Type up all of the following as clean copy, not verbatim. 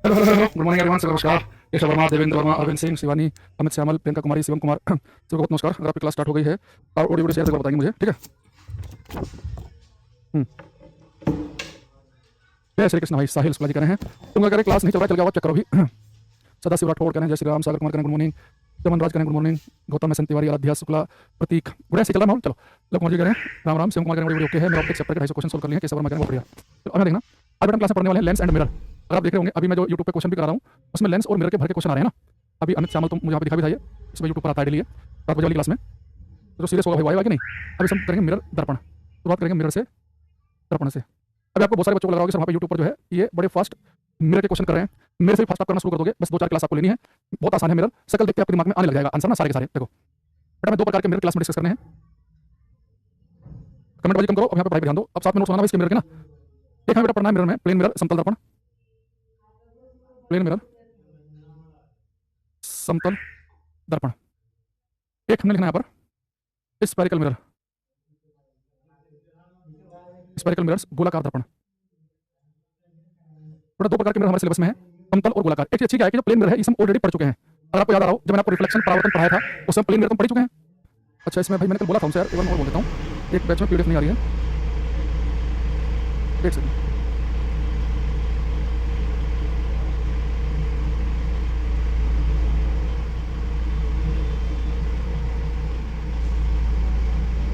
Hello hello hello, good morning everyone, सभी नमस्कार। केशव वर्मा, देवेंद्र वर्मा, अरविंद सिंह, शिवानी, अमित श्यामल, प्रियंका कुमारी, शिवम कुमार, सबको बहुत नमस्कार। अगर आपकी क्लास स्टार्ट हो गई है और ऑडियो वीडियो शेयर करके बताएंगे मुझे, ठीक है। हम्म, जय श्री कृष्ण भाई, साहिल शुक्ला जी कह रहे हैं। तुम अगर क्लास नहीं चल रहा, चल गया चेक करो भी। सदाशिव राठौड़ कह रहे हैं, जय श्री राम, सागर कुमार कह रहे हैं, गुड मॉर्निंग। चमन राज कह रहे हैं, good morning. Gautam S Tiwari, Aradhya Shukla, Prateek, Gudiya से चल रहा माहौल, चलो। लव कुमार जी कह रहे हैं, राम राम। शिवम कुमार कह रहे हैं, ओके है, मेरा ऑप्टिक्स चैप्टर के 250 क्वेश्चन सोल्व कर लिए हैं, केशव वर्मा कह रहे हैं, बहुत बढ़िया। तो अब देखना, आज हम क्लास में पढ़ने वाले हैं लेंस एंड मिरर। अगर आप देख रहे होंगे, अभी मैं जो यूट्यूब पे क्वेश्चन भी करा रहा हूँ, उसमें लेंस और मिरर के भर के क्वेश्चन आ रहे हैं ना। अभी अमित श्यामल, तुम मुझे यहाँ पे दिखा भी था, ये इसमें यूट्यूब पर आता है डेली, 7 बजे वाली क्लास में। तो सीरियस होगा भाई, वाई कि नहीं। अभी हम करेंगे मिरर दर्पण, शुरुआत करेंगे मिरर से, दर्पण से। अभी आपको बहुत सारे बच्चों को लग रहा होगा सर वहाँ पे यूट्यूब पर जो है ये बड़े फास्ट मिरर के क्वेश्चन कर रहे हैं। मेरे से भी फास्ट आप करना शुरू कर दोगे, बस 2-4 क्लास आपको लेनी है। बहुत आसान है मिरर, शकल देख के आपके दिमाग में आने लग जाएगा आंसर ना, सारे के सारे। देखो बेटा, मैं 2 प्रकार के मिरर क्लास में डिस्कस करने हैं। कमेंट बाजी कम करो, अब यहाँ पे पढ़ाई पे ध्यान दो। अब साथ में नोट्स बनाना इसके मिरर के ना। एक हमें बेटा पढ़ना है मिरर में, प्लेन मिरर, समतल दर्पण, प्लेन मिरर, समतल दर्पण। एक हमने लिखना है यहाँ पर स्फेरिकल मिरर, स्फेरिकल मिरर्स, गोलाकार दर्पण। बेटा 2 प्रकार के मिरर हमारे सिलेबस में है, समतल और गोलाकार। एक चीज अच्छी क्या है कि जो प्लेन मिरर है, इसे हम ऑलरेडी पढ़ चुके हैं। अगर आपको याद आ रहा हो, जब मैंने आपको रिफ्लेक्शन परावर्तन पढ़ाया था, उस समय प्लेन मिरर तो पढ़ चुके हैं। अच्छा, इसमें भाई मैंने कल बोला था उनसे यार, एक बार और बोल देता हूँ। एक बैच में पीडीएफ नहीं आ रही है, एक सेकंड।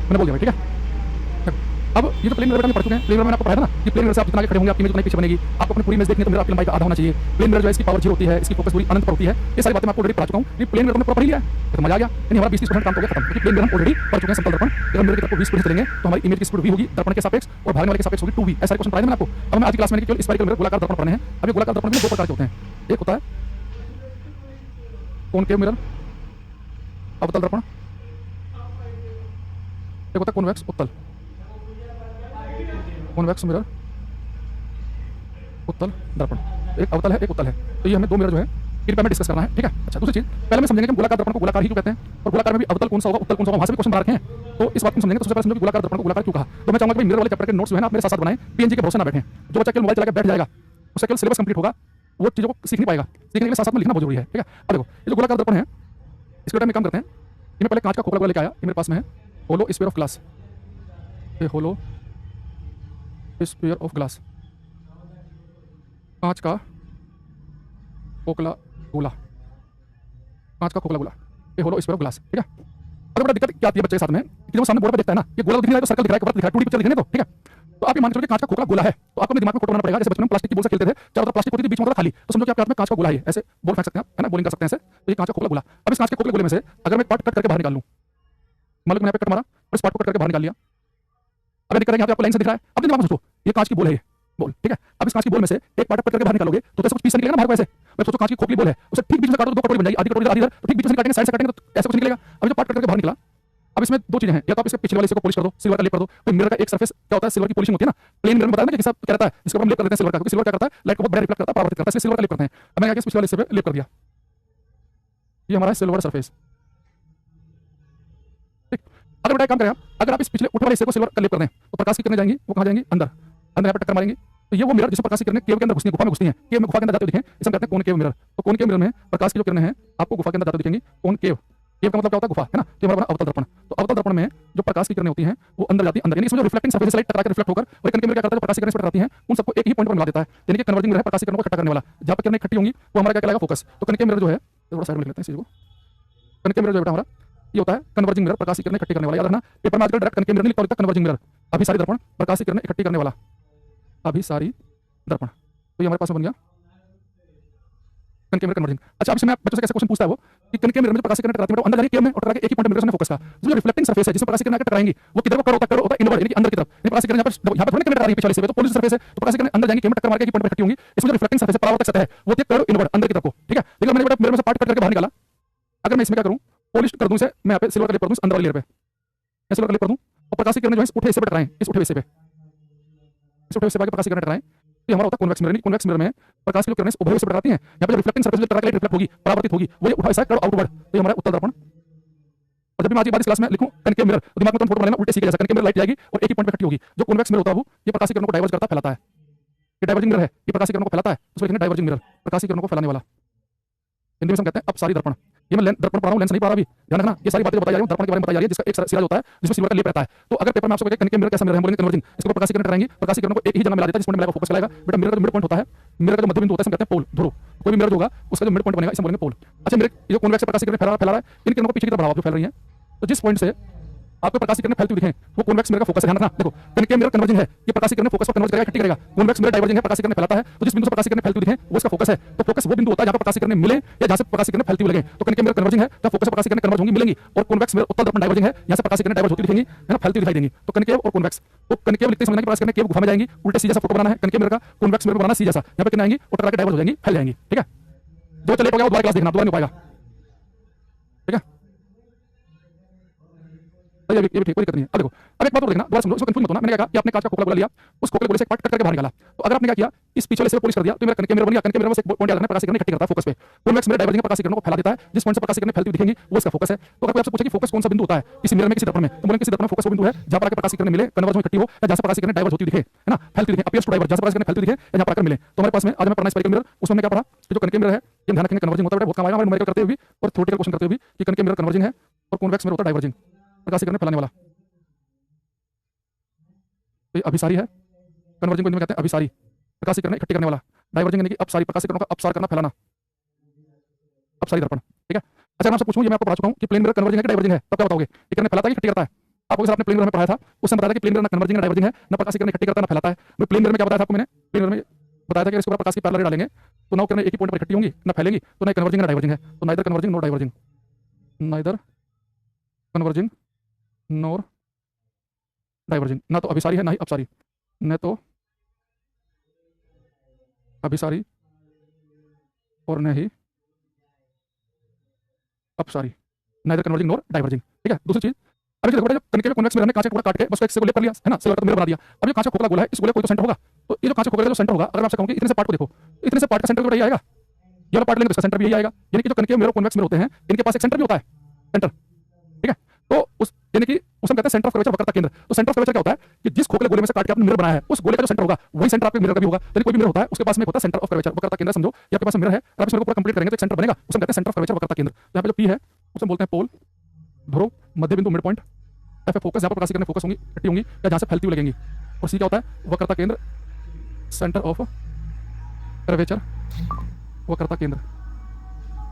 मैंने बोल दिया भाई, ठीक है। अब ये जो प्लेन मिरर हम पढ़ चुके हैं, प्लेन मिरर मैंने आपको पढ़ाया था ना कि प्लेन मिरर से आप जितना आगे खड़े होंगे आपकी इमेज उतना ही पीछे बनेगी। आपको अपनी पूरी इमेज देखनी है तो मिरर आपकी लंबाई का आधा होना चाहिए। प्लेन मिरर जो है इसकी पावर 0 होती है, इसकी फोकस पूरी अनंत पर होती है। ये सारी बातें मैं आपको ऑलरेडी पढ़ा चुका हूँ। ये प्लेन मिरर में प्रॉपर ही लिया है तो मजा आ गया। यानी हमारा 20-30% काम तो हो गया खत्म, क्योंकि प्लेन मिरर हम ऑलरेडी पढ़ चुके हैं। समतल दर्पण, अगर मिरर की तरफ 20% चलेंगे तो हमारी इमेज की स्पीड v होगी दर्पण के सापेक्ष, और भागने वाले के सापेक्ष होगी 2v। ऐसा क्वेश्चन पढ़ाया मैंने आपको। अब मैं आज की क्लास में केवल स्फेरिकल मिरर, गोलाकार दर्पण पढ़ने हैं। अब ये गोलाकार दर्पण में 2 प्रकार के होते हैं। एक होता है कॉनकेव मिरर, अवतल दर्पण। एक होता है कॉन्वेक्स, उत्तल। कॉन्वेक्स मिरर, उत्तल दर्पण। एक अवतल है, एक उत्तल है। तो ये हमें 2 मिरर जो है कृपया में डिस्कस करना है, ठीक है। अच्छा, दूसरी चीज पहले में समझेंगे कि गोलाकार दर्पण को गोलाकार ही क्यों कहते हैं, और गोलाकार में भी अवतल कौन सा होगा, उत्तल कौन सा होगा, वहां से भी क्वेश्चन बना रखे हैं। तो इस बात को समझेंगे तो सबसे पहले समझो कि गोलाकार दर्पण को गोलाकार क्यों कहा। तो मैं चाहूंगा कि मिरर वाले चैप्टर के नोट्स जो है ना आप मेरे साथ बनाएं, पीएनजी के भरोसे ना बैठें। जो बच्चा केवल मोबाइल चला के बैठ जाएगा, उससे केवल सिलेबस कंप्लीट होगा, वो चीजों को सीख नहीं पाएगा। सीखने के लिए साथ साथ में लिखना बहुत जरूरी है, ठीक है। अब देखो, ये जो गोलाकार दर्पण है, इसके टाइम में काम करते हैं। ये मैं पहले कांच का खोखला लेके आया, ये मेरे पास में है होलो स्फीयर ऑफ ग्लास। ये होलो स्फीयर ऑफ ग्लास, कांच का खोखला गोला, कांच का खोखला गोला, ये होलो स्फीयर ऑफ ग्लास, ठीक है। अब बड़ा दिक्कत क्या आती है बच्चे के साथ में कि जब सामने बोर्ड पे देखता है ना, ये गोला दिख रहा है तो सर्कल दिख रहा है, वृत्त दिख रहा है, 2D पिक्चर दिख रही है, तो ठीक है। तो आप ये मान के चलो कि कांच का खोखला गोला है, तो आपको अपने दिमाग में फोटो बनाना पड़ेगा। जैसे बचपन में प्लास्टिक की बॉल से खेलते थे, चारों तरफ प्लास्टिक होती थी, बीच में होता था खाली, तो समझो कि आपके हाथ में कांच का गोला है, ऐसे बॉल फेंक सकते हैं आप, है ना, बॉलिंग कर सकते हैं ऐसे। तो ये कांच का खोखला गोला। अब इस कांच के खोखले गोले में से अगर मैं पार्ट कट करके बाहर निकाल लूं, मान लो मैंने यहाँ पे कट मारा और इस पार्ट को कट करके बाहर निकाल लिया। अब दिक्कत है, यहाँ पे आपको लाइन से दिख रहा है, अपने दिमाग में सोचो ये कांच की बॉल है, ये बॉल, ठीक है। अब इस कांच की बॉल में से एक पार्ट कट करके बाहर निकालोगे तो कुछ पीस निकलेगा ना बाहर को ऐसे। मैं सोचो कांच की खोखली बॉल है, उसे ठीक बीच में काटो तो 2 कटोरी बन जाएगी, आधी कटोरी आधी इधर, तो ठीक बीच में काटेंगे, साइड से काटेंगे तो ऐसा कुछ निकलेगा। अब जो पार्ट कट करके बाहर निकला, अब इसमें 2 चीजें हैं, या तो आप इसके पिछले वाले हिस्से को पॉलिश कर दो, सिल्वर का लेप कर दो। तो मिरर का एक सरफेस क्या होता है, सिल्वर की पॉलिशिंग होती है ना। प्लेन मिरर में बताया ना कि सब क्या रहता है, जिसको हम लेप कर देते हैं सिल्वर का, क्योंकि सिल्वर क्या करता है, लाइट को बहुत बड़ा रिफ्लेक्ट करता है, परावर्तित करता है, इसलिए सिल्वर का लेप करते हैं। अब मैंने क्या किया, पिछले वाले हिस्से पे लेप कर दिया, ये हमारा सिल्वर सरफेस, ठीक। अगर बेटा काम करें आप, अगर आप इस पिछले उठे वाले हिस्से को सिल्वर का लेप कर दें तो प्रकाश की किरणें जाएंगी, वो कहां जाएंगी, अंदर, अंदर यहाँ पे टक्कर मारेंगी। तो ये वो मिरर जिसमें प्रकाश की किरणें केव के अंदर घुसती हैं, गुफा में घुसती हैं। केव में, गुफा के अंदर जाते हुए दिखें, इसे हम कहते हैं कॉनकेव मिरर। तो कॉनकेव मिरर में प्रकाश की जो किरणें हैं आपको गुफा के अंदर जाते हुए दिखेंगी, कॉनकेव। केव का मतलब क्या होता है, गुफा, है ना। तो हमारा अवतल दर्पण, तो अवतल दर्पण में जो प्रकाश की किरणें होती हैं वो अंदर जाती है, अंदर, यानी इसमें जो रिफ्लेक्टिंग सरफेस लाइट टकरा के रिफ्लेक्ट होकर, और कनकेव मिरर क्या करता है, जो प्रकाश की किरणें टकराती हैं उन सबको एक ही पॉइंट पर मिला देता है, यानी कि कन्वर्जिंग मिरर है, प्रकाश की किरणों को इकट्ठा करने वाला। जहां पर किरणें इकट्ठी होंगी वो हमारा क्या कहलाएगा, फोकस। तो कनकेव मिरर जो है, थोड़ा साइड में लिख लेते हैं इस चीज को। कनकेव मिरर जो बेटा हमारा ये होता है कन्वर्जिंग मिरर, प्रकाश की किरणें इकट्ठी करने वाला। याद रखना, पेपर में आजकल डायरेक्ट कनकेव मिरर नहीं लिखता, कन्वर्जिंग मिरर। अभिसारी दर्पण, प्रकाश की किरणें इकट्ठी करने वाला, अभिसारी दर्पण। तो ये हमारे पास में बन गया कनकेव मिरर, कन्वर्जिंग। अच्छा, अब इसमें बच्चों से कैसे क्वेश्चन पूछता है वो कि कनकेव मिरर में प्रकाश की किरणें टकराती हैं, अंदर जाने केव में और टकरा के एक ही पॉइंट मिरर से फोकस का जो रिफ्लेक्टिंग सरफेस है, जिसमें प्रकाश की किरणें टकराएंगी, वो किधर को कट होता है, इनवर्ड, यानी कि अंदर की तरफ। यानी प्रकाश की किरणें यहाँ पर थोड़ी किरणें टकरा रही है पिछले हिस्से में, तो पॉजिटिव सरफेस है, तो प्रकाश की किरणें अंदर जाएंगी, केव में टक्कर मार के एक ही पॉइंट पर इकट्ठी होंगी। इसमें जो रिफ्लेक्टिंग सरफेस है, परावर्तक सतह है, वो होती है कर्व इनवर्ड, अंदर की तरफ को, ठीक है। लेकिन मैंने बेटा मिरर में से पार्ट कट करके बाहर निकाला, अगर मैं इसमें क्या करूं, पॉलिश कर दूं इसे, मैं यहाँ पे सिल्वर का लेप कर दूं अंदर वाली लेयर पे, मैं सिल्वर का लेप कर दूं और प्रकाश की किरणें जो है इस उठे हिस्से पे टकराएं, इस उठे हिस्से पे, इस उठे हिस्से पे प्रकाश की किरणें टकराएं। तो हमारा होता है कॉन्वेक्स मिरर। कॉन्वेक्स मिरर में प्रकाश की जो किरणें उभय से टकराती हैं, यहाँ पे जो रिफ्लेक्टिंग सरफेस जो टकरा के लाइट रिफ्लेक्ट होगी, परावर्तित होगी, वो ये उठा हिस्सा कर्व आउटवर्ड, तो ये हमारा उत्तल दर्पण। और जब भी मैं आज की बात इस क्लास में लिखूं कनकेव मिरर, तो दिमाग में तुम फोटो बना लेना उल्टे सीधे जैसा। कनकेव मिरर लाइट जाएगी और एक ही पॉइंट पे इकट्ठी होगी। जो कॉन्वेक्स मिरर होता है वो ये प्रकाश की किरणों को डाइवर्ज करता, फैलाता है। ये डाइवर्जिंग मिरर है, ये प्रकाश की किरणों को फैलाता है, उसको लिखेंगे डाइवर्जिंग मिरर, प्रकाश की किरणों को फैलाने वाला। हिंदी में हम कहते हैं अपसारी दर्पण। ये मैं दर्पण पढ़ा रहा हूँ, लेंस नहीं पढ़ा रहा अभी, ध्यान रखना। ये सारी बातें बताई जा रही हूँ दर्पण के बारे में बताई जा रही है, जिसका एक सिरा होता है जिसमें सिल्वर का लेप रहता है। तो अगर पेपर में आपसे कहेगा कनिके मिरर कैसा मिरर है, बोलेंगे कन्वर्जिंग, इसको प्रकाश की किरण टकराएंगी, प्रकाश की किरणों को एक ही जगह मिला देता है, जिस पॉइंट में मिलाएगा फोकस कराएगा। बेटा मिरर का जो मिड पॉइंट होता है, मिरर का जो मध्य बिंदु होता है, इसमें कहते हैं पोल, ध्रुव। कोई भी मिरर होगा उसका जो मिड पॉइंट बनेगा इसे बोलेंगे पोल। अच्छा मिरर ये जो कॉन्वेक्स प्रकाश की किरण फैला रहा है, इन किरणों को पीछे की तरफ बढ़ाओ जो फैल रही है, तो जिस पॉइंट से आपको प्रकाश की किरणें फैलती हुई दिखें वो कॉन्वेक्स मिरर का फोकस है। ध्यान रखना, देखो कनिके मिरर कन्वर्जिंग है, ये प्रकाश की किरणें फोकस पर कन्वर्ज करेगा, इकट्ठी करेगा। कॉन्वेक्स मिरर डाइवर्जिंग है, प्रकाश की किरणें फैलाता है, तो जिस बिंदु से प्रकाश की किरणें फैलती हुई दिखें वो इसका फोकस है। तो फोकस वो बिंदु होता है जहां पर प्रकाश की किरणें मिले या जहां से प्रकाश की किरणें फैलती हुई लगे। तो कनिके मिरर कन्वर्जिंग है, जहां फोकस से प्रकाश की किरणें कन्वर्ज होंगी, मिलेंगी। और कॉन्वेक्स मिरर उत्तल दर्पण डाइवर्जिंग है, यहां से प्रकाश की किरणें डाइवर्ज होती दिखेंगी, है ना, फैलती दिखाई देंगी। तो कनिकेव और कॉन्वेक्स, तो कनिकेव लिखते समझना कि प्रकाश की किरणें केव गुफा में जाएंगी, उल्टे सीधे जैसा फोटो बनाना है कनिके मिरर का, कॉन्वेक्स मिरर बनाना सीधे जैसा, यहां पे किरणें आएंगी और टकरा के डाइवर्ज हो जाएंगी, फैल जाएंगी। ठीक है, जो चले हो गया वो दोबारा क्लास देखना, दोबारा नहीं हो पाएगा। ठीक है, ये भी ठीक, कोई दिक्कत नहीं है। अब देखो, अब एक बात और देखना, दोबारा समझो, इसको कंफ्यूज मत होना। मैंने क्या कहा कि आपने कांच का खोखला गोला लिया, उस खोखले गोले से एक पार्ट कट करके बाहर निकाला, तो अगर आपने क्या किया, इस पीछे वाले से पॉलिश कर दिया, तो मेरा कनिके मिरर बन गया। कनिके मिरर में से एक पॉइंट याद रखना, प्रकाश की किरणें इकट्ठी करता है फोकस पे। कॉन्वेक्स मिरर डाइवर्जिंग प्रकाश की किरणों को फैला देता है, जिस पॉइंट से प्रकाश की किरणें फैलती हुई दिखेंगी वो इसका फोकस है। तो अगर कोई आपसे पूछे कि फोकस कौन सा बिंदु होता है किसी मिरर में, किसी दर्पण में, तो बोलेंगे किसी दर्पण में फोकस वो बिंदु है जहां पर आके प्रकाश की किरणें मिले, कन्वर्ज हो, इकट्ठी हो, या जहां से प्रकाश की किरणें डाइवर्ज होती दिखे, है ना, फैलती दिखे, अपीयर्स टू डाइवर्ज, जहां से प्रकाश की किरणें फैलती दिखे या जहां पर आकर मिले। तो हमारे पास में आज मैं पढ़ना स्फेरिकल मिरर, उसमें हमने क्या पढ़ा कि जो कनिके मिरर है ये ध्यान रखेंगे कन्वर्जिंग होता है, बहुत काम आएगा हमारे न्यूमेरिकल करते हुए भी और थ्योरेटिकल क्वेश्चन करते हुए भी कि कनिके मिरर कन्वर्जिंग है और कॉन्वेक्स मिरर होता है डाइवर्जिंग, प्रकाश की किरणें फैलाने वाला। तो ये अभिसारी है, कन्वर्जिंग को हिंदी में कहते हैं अभिसारी, प्रकाश की किरणें इकट्ठी करने वाला। डाइवर्जिंग यानी कि अपसारी, प्रकाश की किरणों का अपसार करना, फैलाना, अपसारी दर्पण। ठीक है, अच्छा मैं आपसे पूछूं, ये मैं आपको पढ़ा चुका हूं कि प्लेन मिरर कन्वर्जिंग है कि डाइवर्जिंग है, तब क्या बताओगे? ये किरणें फैलाता है कि इकट्ठी करता है? आपको सर आपने प्लेन मिरर में पढ़ाया था, उसमें बताया था कि प्लेन मिरर ना कन्वर्जिंग है ना डाइवर्जिंग है, ना प्रकाश की किरणें इकट्ठी करता है ना फैलाता है। मैं प्लेन मिरर में क्या बताया था आपको, मैंने प्लेन मिरर में बताया था कि इसके ऊपर प्रकाश की पैरेलल रे डालेंगे तो ना किरणें एक ही पॉइंट पर इकट्ठी होंगी ना फैलेंगी, तो ना कन्वर्जिंग ना डाइवर्जिंग है। तो neither converging nor diverging, neither converging nor diverging, ना तो अभिसारी है ना ही अपसारी, न तो अभिसारी और न ही अपसारी, नाइदर कन्वर्जिंग नॉर डाइवर्जिंग। ठीक है, दूसरी चीज, अभी देखो बेटा, जो कनिके में कॉन्वेक्स मिरर ने कांच का टुकड़ा काट के बस एक से को लेप कर लिया, है ना, सिल्वर का मिरर बना दिया। अब ये कांच का खोखला गोला है, इस गोले कोई तो सेंटर होगा, तो ये जो कांच का खोखला का जो सेंटर होगा, अगर मैं आपसे कहूं कि इतने से पार्ट को देखो, इतने से पार्ट का सेंटर भी यही आएगा, ये वाला पार्ट लेंगे तो इसका सेंटर भी यही आएगा। यानी कि जो कनिके मिरर कॉन्वेक्स मिरर होते हैं इनके पास एक सेंटर भी होता है, सेंटर। ठीक है, तो उस यानी कि उसमें कहते हैं सेंटर ऑफ कर्वेचर, वक्रता केंद्र। तो सेंटर ऑफ कर्वेचर क्या होता है कि जिस खोखले गोले में से काट के आपने मिरर बनाया है उस गोले का जो सेंटर होगा वही सेंटर आपके मिरर का भी होगा। तो कोई भी मिरर होता है उसके पास में होता है सेंटर ऑफ कर्वेचर, वक्रता केंद्र। समझो ये आपके पास मिरर है, आप इस मिरर को पूरा कंप्लीट करेंगे तो एक सेंटर बनेगा, उसे कहते हैं सेंटर ऑफ कर्वेचर, वक्रता केंद्र। यहाँ पे जो पी है उसे बोलते हैं पोल, ध्रुव, मध्य बिंदु, मिड पॉइंट। एफ है फोकस, जहां पर प्रकाश की किरणें फोकस होंगी, इकट्ठी होंगी या जहां से फैलती हुई लगेंगी। और सी क्या होता है, वक्रता केंद्र, सेंटर ऑफ कर्वेचर, वक्रता केंद्र।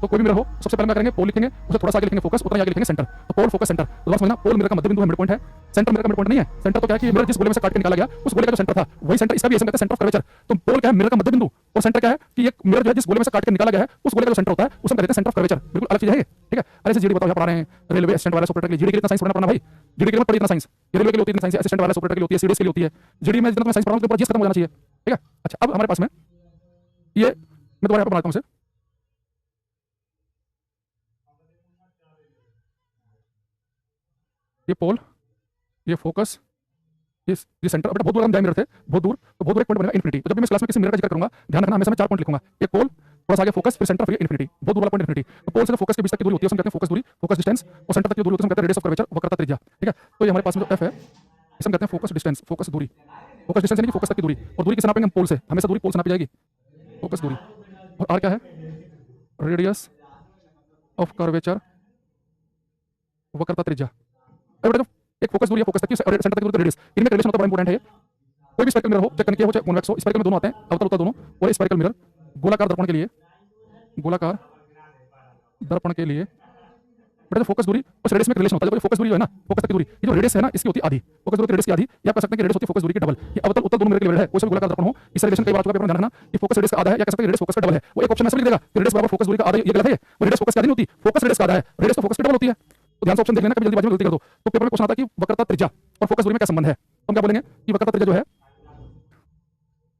तो कोई भी मिरर हो, सबसे पहले क्या करेंगे, पोल लिखेंगे, उसे थोड़ा सा आगे लिखेंगे फोकस, उतना ही आगे लिखेंगे सेंटर। तो पोल, फोकस, सेंटर। तो बात समझना, पोल मिरर का मध्य बिंदु है, मिड पॉइंट है, सेंटर मिरर का मिड पॉइंट नहीं है। सेंटर तो क्या है कि मिरर जिस गोले में से काट के निकाला गया उस गोले का जो सेंटर था वही सेंटर, इसका भी ऐसे कहते हैं सेंटर ऑफ कर्वेचर। तो पोल क्या है, मिरर का मध्य बिंदु, और सेंटर क्या है कि एक मिरर जो है जिस गोले में से काट के निकाला गया है उस गोले का जो सेंटर होता है उसे कहते हैं सेंटर ऑफ कर्वेचर। बिल्कुल अलग चीज है ये। ठीक है, अरे से जीडी बताओ, यहाँ पढ़ा रहे हैं रेलवे असिस्टेंट वाला ऑपरेटर के लिए, जीडी के लिए इतना साइंस पढ़ना भाई, जीडी के लिए मत पढ़िए इतना साइंस, रेलवे के लिए होती है साइंस, असिस्टेंट वाला ऑपरेटर के लिए होती है, सीडीएस के लिए होती है। जीडी में जितना साइंस पढ़ा हूं उसके ऊपर जीएस खत्म हो जाना चाहिए। ठीक है, अच्छा अब हमारे पास में ये मैं दोबारा यहाँ पर बनाता हूँ इसे, ये पोल, ये फोकस, ये सेंटर। बेटा बहुत दूर हम जाए मिरर थे, बहुत दूर, तो बहुत दूर एक पॉइंट बनेगा इन्फिनिटी। तो जब भी मैं इस क्लास में किसी मिरर का जिक्र करूंगा ध्यान रखना हमेशा मैं 4 पॉइंट लिखूंगा, एक पोल, थोड़ा सा आगे फोकस, फिर सेंटर, फिर इन्फिनिटी। बहुत दूर वाला पॉइंट इन्फिनिटी। तो पोल से फोकस के बीच तक की दूरी होती है उसमें कहते हैं फोकस दूरी, फोकस डिस्टेंस, और सेंटर तक की दूरी होती है उसमें कहते हैं रेडियस ऑफ कर्वेचर, वक्रता त्रिज्या। ठीक है, तो ये हमारे पास में जो एफ है इसे हम कहते हैं फोकस डिस्टेंस, फोकस दूरी। फोकस डिस्टेंस यानी कि फोकस तक की दूरी, और दूरी किसे नापेंगे हम, पोल से, हमेशा दूरी पोल से नापी जाएगी, फोकस दूरी। और आर क्या है, रेडियस ऑफ कर्वेचर, वक्रता त्रिज्या। बेटा एक फोकस दूरी है फोकस तक की, सेंटर तक की दूरी, रेडियस, इनमें रिलेशन होता है, बड़ा इंपॉर्टेंट है ये। कोई भी स्फेरिकल मिरर हो, चाहे कनिके हो चाहे कॉन्वेक्स हो, स्फेरिकल में दोनों आते हैं, अवतल उत्तल दोनों। और स्फेरिकल मिरर गोलाकार दर्पण के लिए, गोलाकार दर्पण के लिए बेटा जो फोकस दूरी उस रेडियस में रिलेशन होता है। जो फोकस दूरी है ना, फोकस तक की दूरी, ये जो रेडियस है ना इसकी होती है आधी, फोकस दूरी रेडियस की आधी, या कह सकते हैं कि रेडियस होती है फोकस दूरी की डबल। ये अवतल उत्तल दोनों मिरर के लिए है, कोई सा गोलाकार दर्पण हो, इस रिलेशन कई बार चुका, पेपर में ध्यान रखना कि फोकस रेडियस का आधा है, या कह सकते हैं रेडियस फोकस का डबल है। वो एक ऑप्शन ऐसा लिख देगा कि रेडियस बराबर फोकस दूरी का आधा, ये गलत है, वो रेडियस फोकस की आधी नहीं होती, फोकस रेडियस का आधा है, रेडियस तो फोकस की डबल होती है। तो ध्यान से ऑप्शन देख लेना, कभी जल्दीबाजी में गलती कर दो तो पेपर में क्वेश्चन आता है कि वक्रता त्रिज्या और फोकस दूरी में क्या संबंध है। तो हम क्या बोलेंगे कि वक्रता त्रिज्या जो है,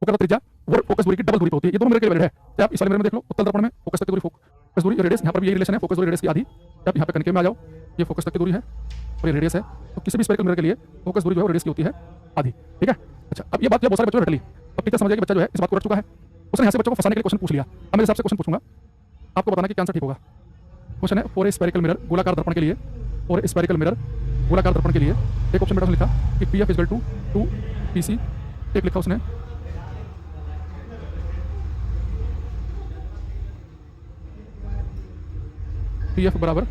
वक्रता त्रिज्या और फोकस दूरी की डबल दूरी होती है। ये दोनों मिरर के लिए है। तो आप इस वाले मिरर में देख लो, उत्तल दर्पण में फोकस तक की दूरी, फोकस दूरी रेडियस, यहाँ पर भी यही रिलेशन है, फोकस दूरी रेडियस की आधी। आप यहाँ पे कनिके में आ जाओ, ये फोकस तक की दूरी है और ये रेडियस है। तो किसी भी स्फेरिकल मिरर के लिए फोकस दूरी जो है रेडियस की होती है आधी। ठीक है, अच्छा अब ये बात बहुत सारे बच्चों ने रट ली। अब टीचर समझ गया कि बच्चा जो है इस बात को रट चुका है, उसने यहाँ से बच्चों को फंसाने के लिए क्वेश्चन पूछ लिया। अब मेरे हिसाब से क्वेश्चन पूछूंगा, आपको बताना कि क्या आंसर ठीक होगा। क्वेश्चन है फॉर ए स्फेरिकल मिरर, गोलाकार दर्पण के लिए, और स्फेरिकल मिरर गोलाकार दर्पण के लिए एक ऑप्शन बेटा लिखा कि P F is equal to 2 P C, एक लिखा उसने पी एफ बराबर,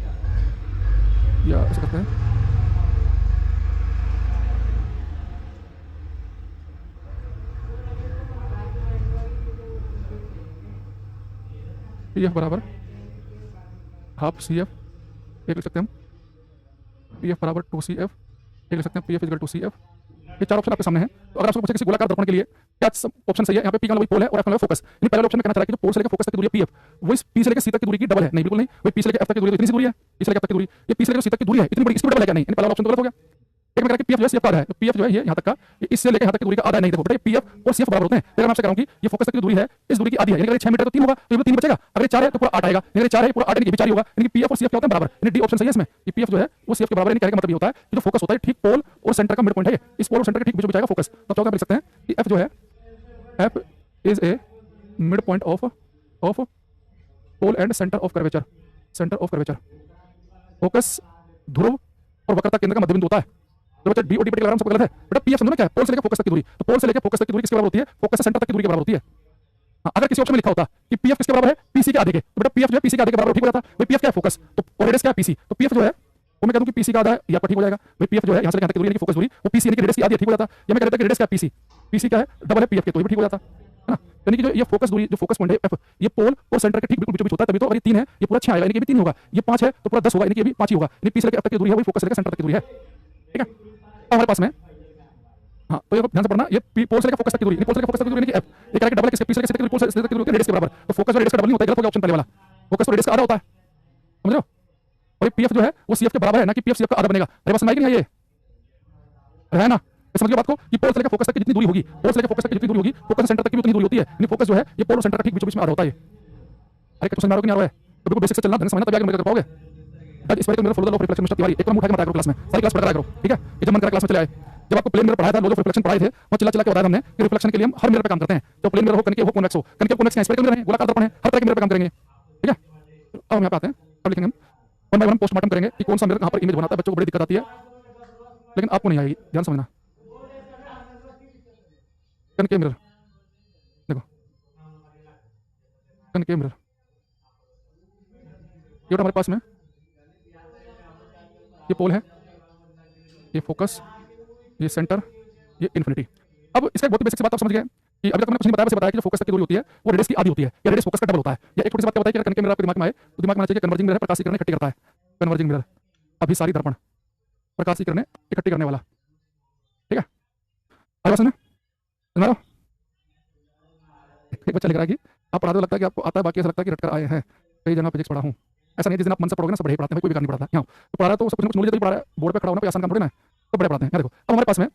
या ऐसे करते हैं, पी एफ बराबर हाफ सी एफ, एक लिख सकते हैं हम, पी एफ बराबर 2 CF, एक लिख सकते हैं पी एफ इजल 2 CF। ये चार ऑप्शन आपके सामने हैं। तो अगर आपको पूछे किसी गोलाकार दर्पण के लिए क्या ऑप्शन सही है, यहाँ पे पी का वही पोल है और एफ का फोकस। यानी पहले ऑप्शन में कहना चाह रहा है कि जो पोल से लेकर फोकस तक की दूरी है पी एफ, वो इस पी से लेकर सी तक की दूरी की डबल है। नहीं, बिल्कुल नहीं। वही पी से लेकर एफ तक की दूरी तो इतनी सी दूरी है, पी से लेकर एफ तक की दूरी, ये पी से लेकर सी तक की दूरी है इतनी बड़ी, इसकी डबल है क्या? नहीं, यानी पहला ऑप्शन तो गलत हो गया। एक में कह रहा है कि पी एफ जो है सी एफ का आधा है, तो पी एफ जो है ये यहाँ तक का, ये इससे लेकर यहाँ तक की दूरी का आधा नहीं। देखो बेटा, ये पी एफ और सी एफ बराबर होते हैं। अगर मैं आपसे कह रहा हूँ कि ये फोकस तक की दूरी है, इस दूरी की आधी है, यानी अगर 6 मीटर तो 3 होगा, तो ये 3 बचेगा। अगर 4 है तो पूरा 8 आएगा, अगर 4 है पूरा 8 यानी कि 4 ही होगा, यानी पी एफ और सी एफ क्या होते हैं? बराबर। यानी डी ऑप्शन सही है इसमें, ये पी एफ जो है वो सी एफ के बराबर है। यानी कहने का मतलब ये होता है कि जो फोकस होता है ठीक पोल और सेंटर का मिड पॉइंट है, ये इस पोल और सेंटर के ठीक बीच में जाएगा फोकस। तो आप लिख सकते हैं कि एफ जो है, F is a mid point of pole and centre of curvature, centre of curvature. Focus ध्रुव और वक्रता केंद्र का मध्य बिंदु होता है। तो बच्चा डी और डी पर सब गलत है बेटा। पी एफ समझो ना क्या है? पोल से लेकर फोकस तक की दूरी, तो पोल से लेकर फोकस तक की दूरी किसके बराबर होती है? फोकस से सेंटर तक की दूरी के बराबर होती है। हाँ, अगर किसी ऑप्शन में लिखा होता कि पी एफ किसके बराबर है? पीसी के आधे के, तो बेटा पी एफ जो है पीसी के आधे के बराबर ठीक हो जाता। वही पी एफ क्या है? फोकस। तो और रेडियस क्या है? पीसी। तो पी एफ जो है वो मैं कह दूं कि पीसी का आधा है, या पर ठीक हो जाएगा। वही पी एफ जो है यहाँ से लेकर यहाँ तक की दूरी यानी फोकस दूरी, वो पीसी यानी कि रेडियस की आधी है, ठीक हो जाता। या मैं कह देता कि रेडियस क्या है? पीसी, पीसी क्या है? डबल है पी एफ के, तो ये भी ठीक हो जाता है ना। यानी कि जो ये फोकस दूरी, जो फोकस पॉइंट है एफ, ये पोल और सेंटर के ठीक बिल्कुल बीचों बीच होता है। तभी तो अगर ये 3 है, ये पूरा 6 आएगा, यानी कि ये भी 3 होगा। ये 5 है तो पूरा 10 होगा, यानी कि ये भी 5 ही होगा। यानी पी से लेकर एफ तक की दूरी है, वही फोकस से लेकर सेंटर तक की दूरी है। ठीक है, अब हमारे पास में, हाँ, तो ये ध्यान से पढ़ना, ये पोल से लेकर फोकस तक की दूरी, पोल से लेकर फोकस तक की दूरी यानी कि एफ, ये कह डबल है किसके? पी से लेकर सी तक की दूरी, पोल से तक की दूरी रेडियस के बराबर। तो फोकस और रेडियस का डबल नहीं होता है, गलत हो गया ऑप्शन पहले वाला। फोकस तो रेडियस का आधा होता है, समझ रहे हो? और ये पीएफ जो है वो सीएफ के बराबर है ना, कि पीएफ सीएफ का आधा बनेगा। अरे बस समझ नहीं है ये, है ना? समझ बात को कि पोल से लेकर फोकस तक की जितनी दूरी होगी, पोल से लेकर फोकस तक की जितनी दूरी होगी, फोकस से सेंटर तक की भी उतनी दूरी होती है। यानी फोकस जो है ये पोल और सेंटर का ठीक बीचों बीच में आधा होता है। अरे क्वेश्चन मारो कि नहीं आ रहा है? तो बिल्कुल बेसिक से चलना, ढंग से समझना, तब आगे मेरे कर पाओगे। आज इस बार मेरा follow the law of reflection mister Tiwari एक बार उठा के बताया करो क्लास में, सारी क्लास पढ़ा करो, ठीक है? ये जब मन करा क्लास में चले आए, जब आपको प्लेन मिरर पढ़ाया था, लॉ ऑफ रिफ्लेक्शन पढ़ाए थे, वो चिल्ला चिल्ला के बताया हमने कि रिफ्लेक्शन के लिए हम हर मिरर पे काम करते हैं। तो प्लेन मिरर हो, कनकेव हो, कॉन्वेक्स हो, कनकेव कॉन्वेक्स स्फेरिकल मिरर है, गोलाकार दर्पण है, हर तरह के मिरर पे काम करेंगे, ठीक है? अब हम यहाँ पे आते हैं, अब लिखेंगे हम वन बाय वन पोस्टमार्टम करेंगे कि कौन सा मिरर कहाँ पर इमेज बनाता है। बच्चों को बड़ी दिक्कत आती है, लेकिन आपको नहीं आएगी, ध्यान समझना। कनकेव मिरर देखो, कनकेव मिरर ये हमारे पास में ये पोल है, ये फोकस, ये सेंटर, ये इन्फिनिटी। अब इसका बहुत बेसिक सी बात आप समझ गए कि अभी तक मैंने कुछ नहीं बताया, बस बताया कि जो फोकस तक की दूरी होती है वो रेडियस की आधी होती है, या रेडियस फोकस का डबल होता है। या एक छोटी सी बात क्या बताया कि कनकेव मिरर आपके दिमाग में आए तो दिमाग में आना चाहिए कन्वर्जिंग मिरर प्रकाश की किरणें इकट्ठी करता है। कन्वर्जिंग मिरर अभिसारी दर्पण प्रकाश की किरणें इकट्ठी करने वाला, ठीक है? आगे सुनना सुना, एक बच्चा लिख रहा है कि आप पढ़ाते हो लगता है कि आपको आता है, बाकी ऐसा लगता है कि रटकर आए हैं। कई जगह फिजिक्स पढ़ा हूँ, ऐसा नहीं जिस दिन आप मन से पढ़ोगे ना सब बढ़िया पढ़ाते हैं, कोई बेकार नहीं पढ़ाता। यहाँ तो पढ़ा रहा है तो सब कुछ नॉलेज तो पढ़ा रहा है, बोर्ड पे खड़ा होना कोई आसान काम थोड़ी ना है, तो बढ़िया पढ़ाते हैं। देखो अब हमारे पास में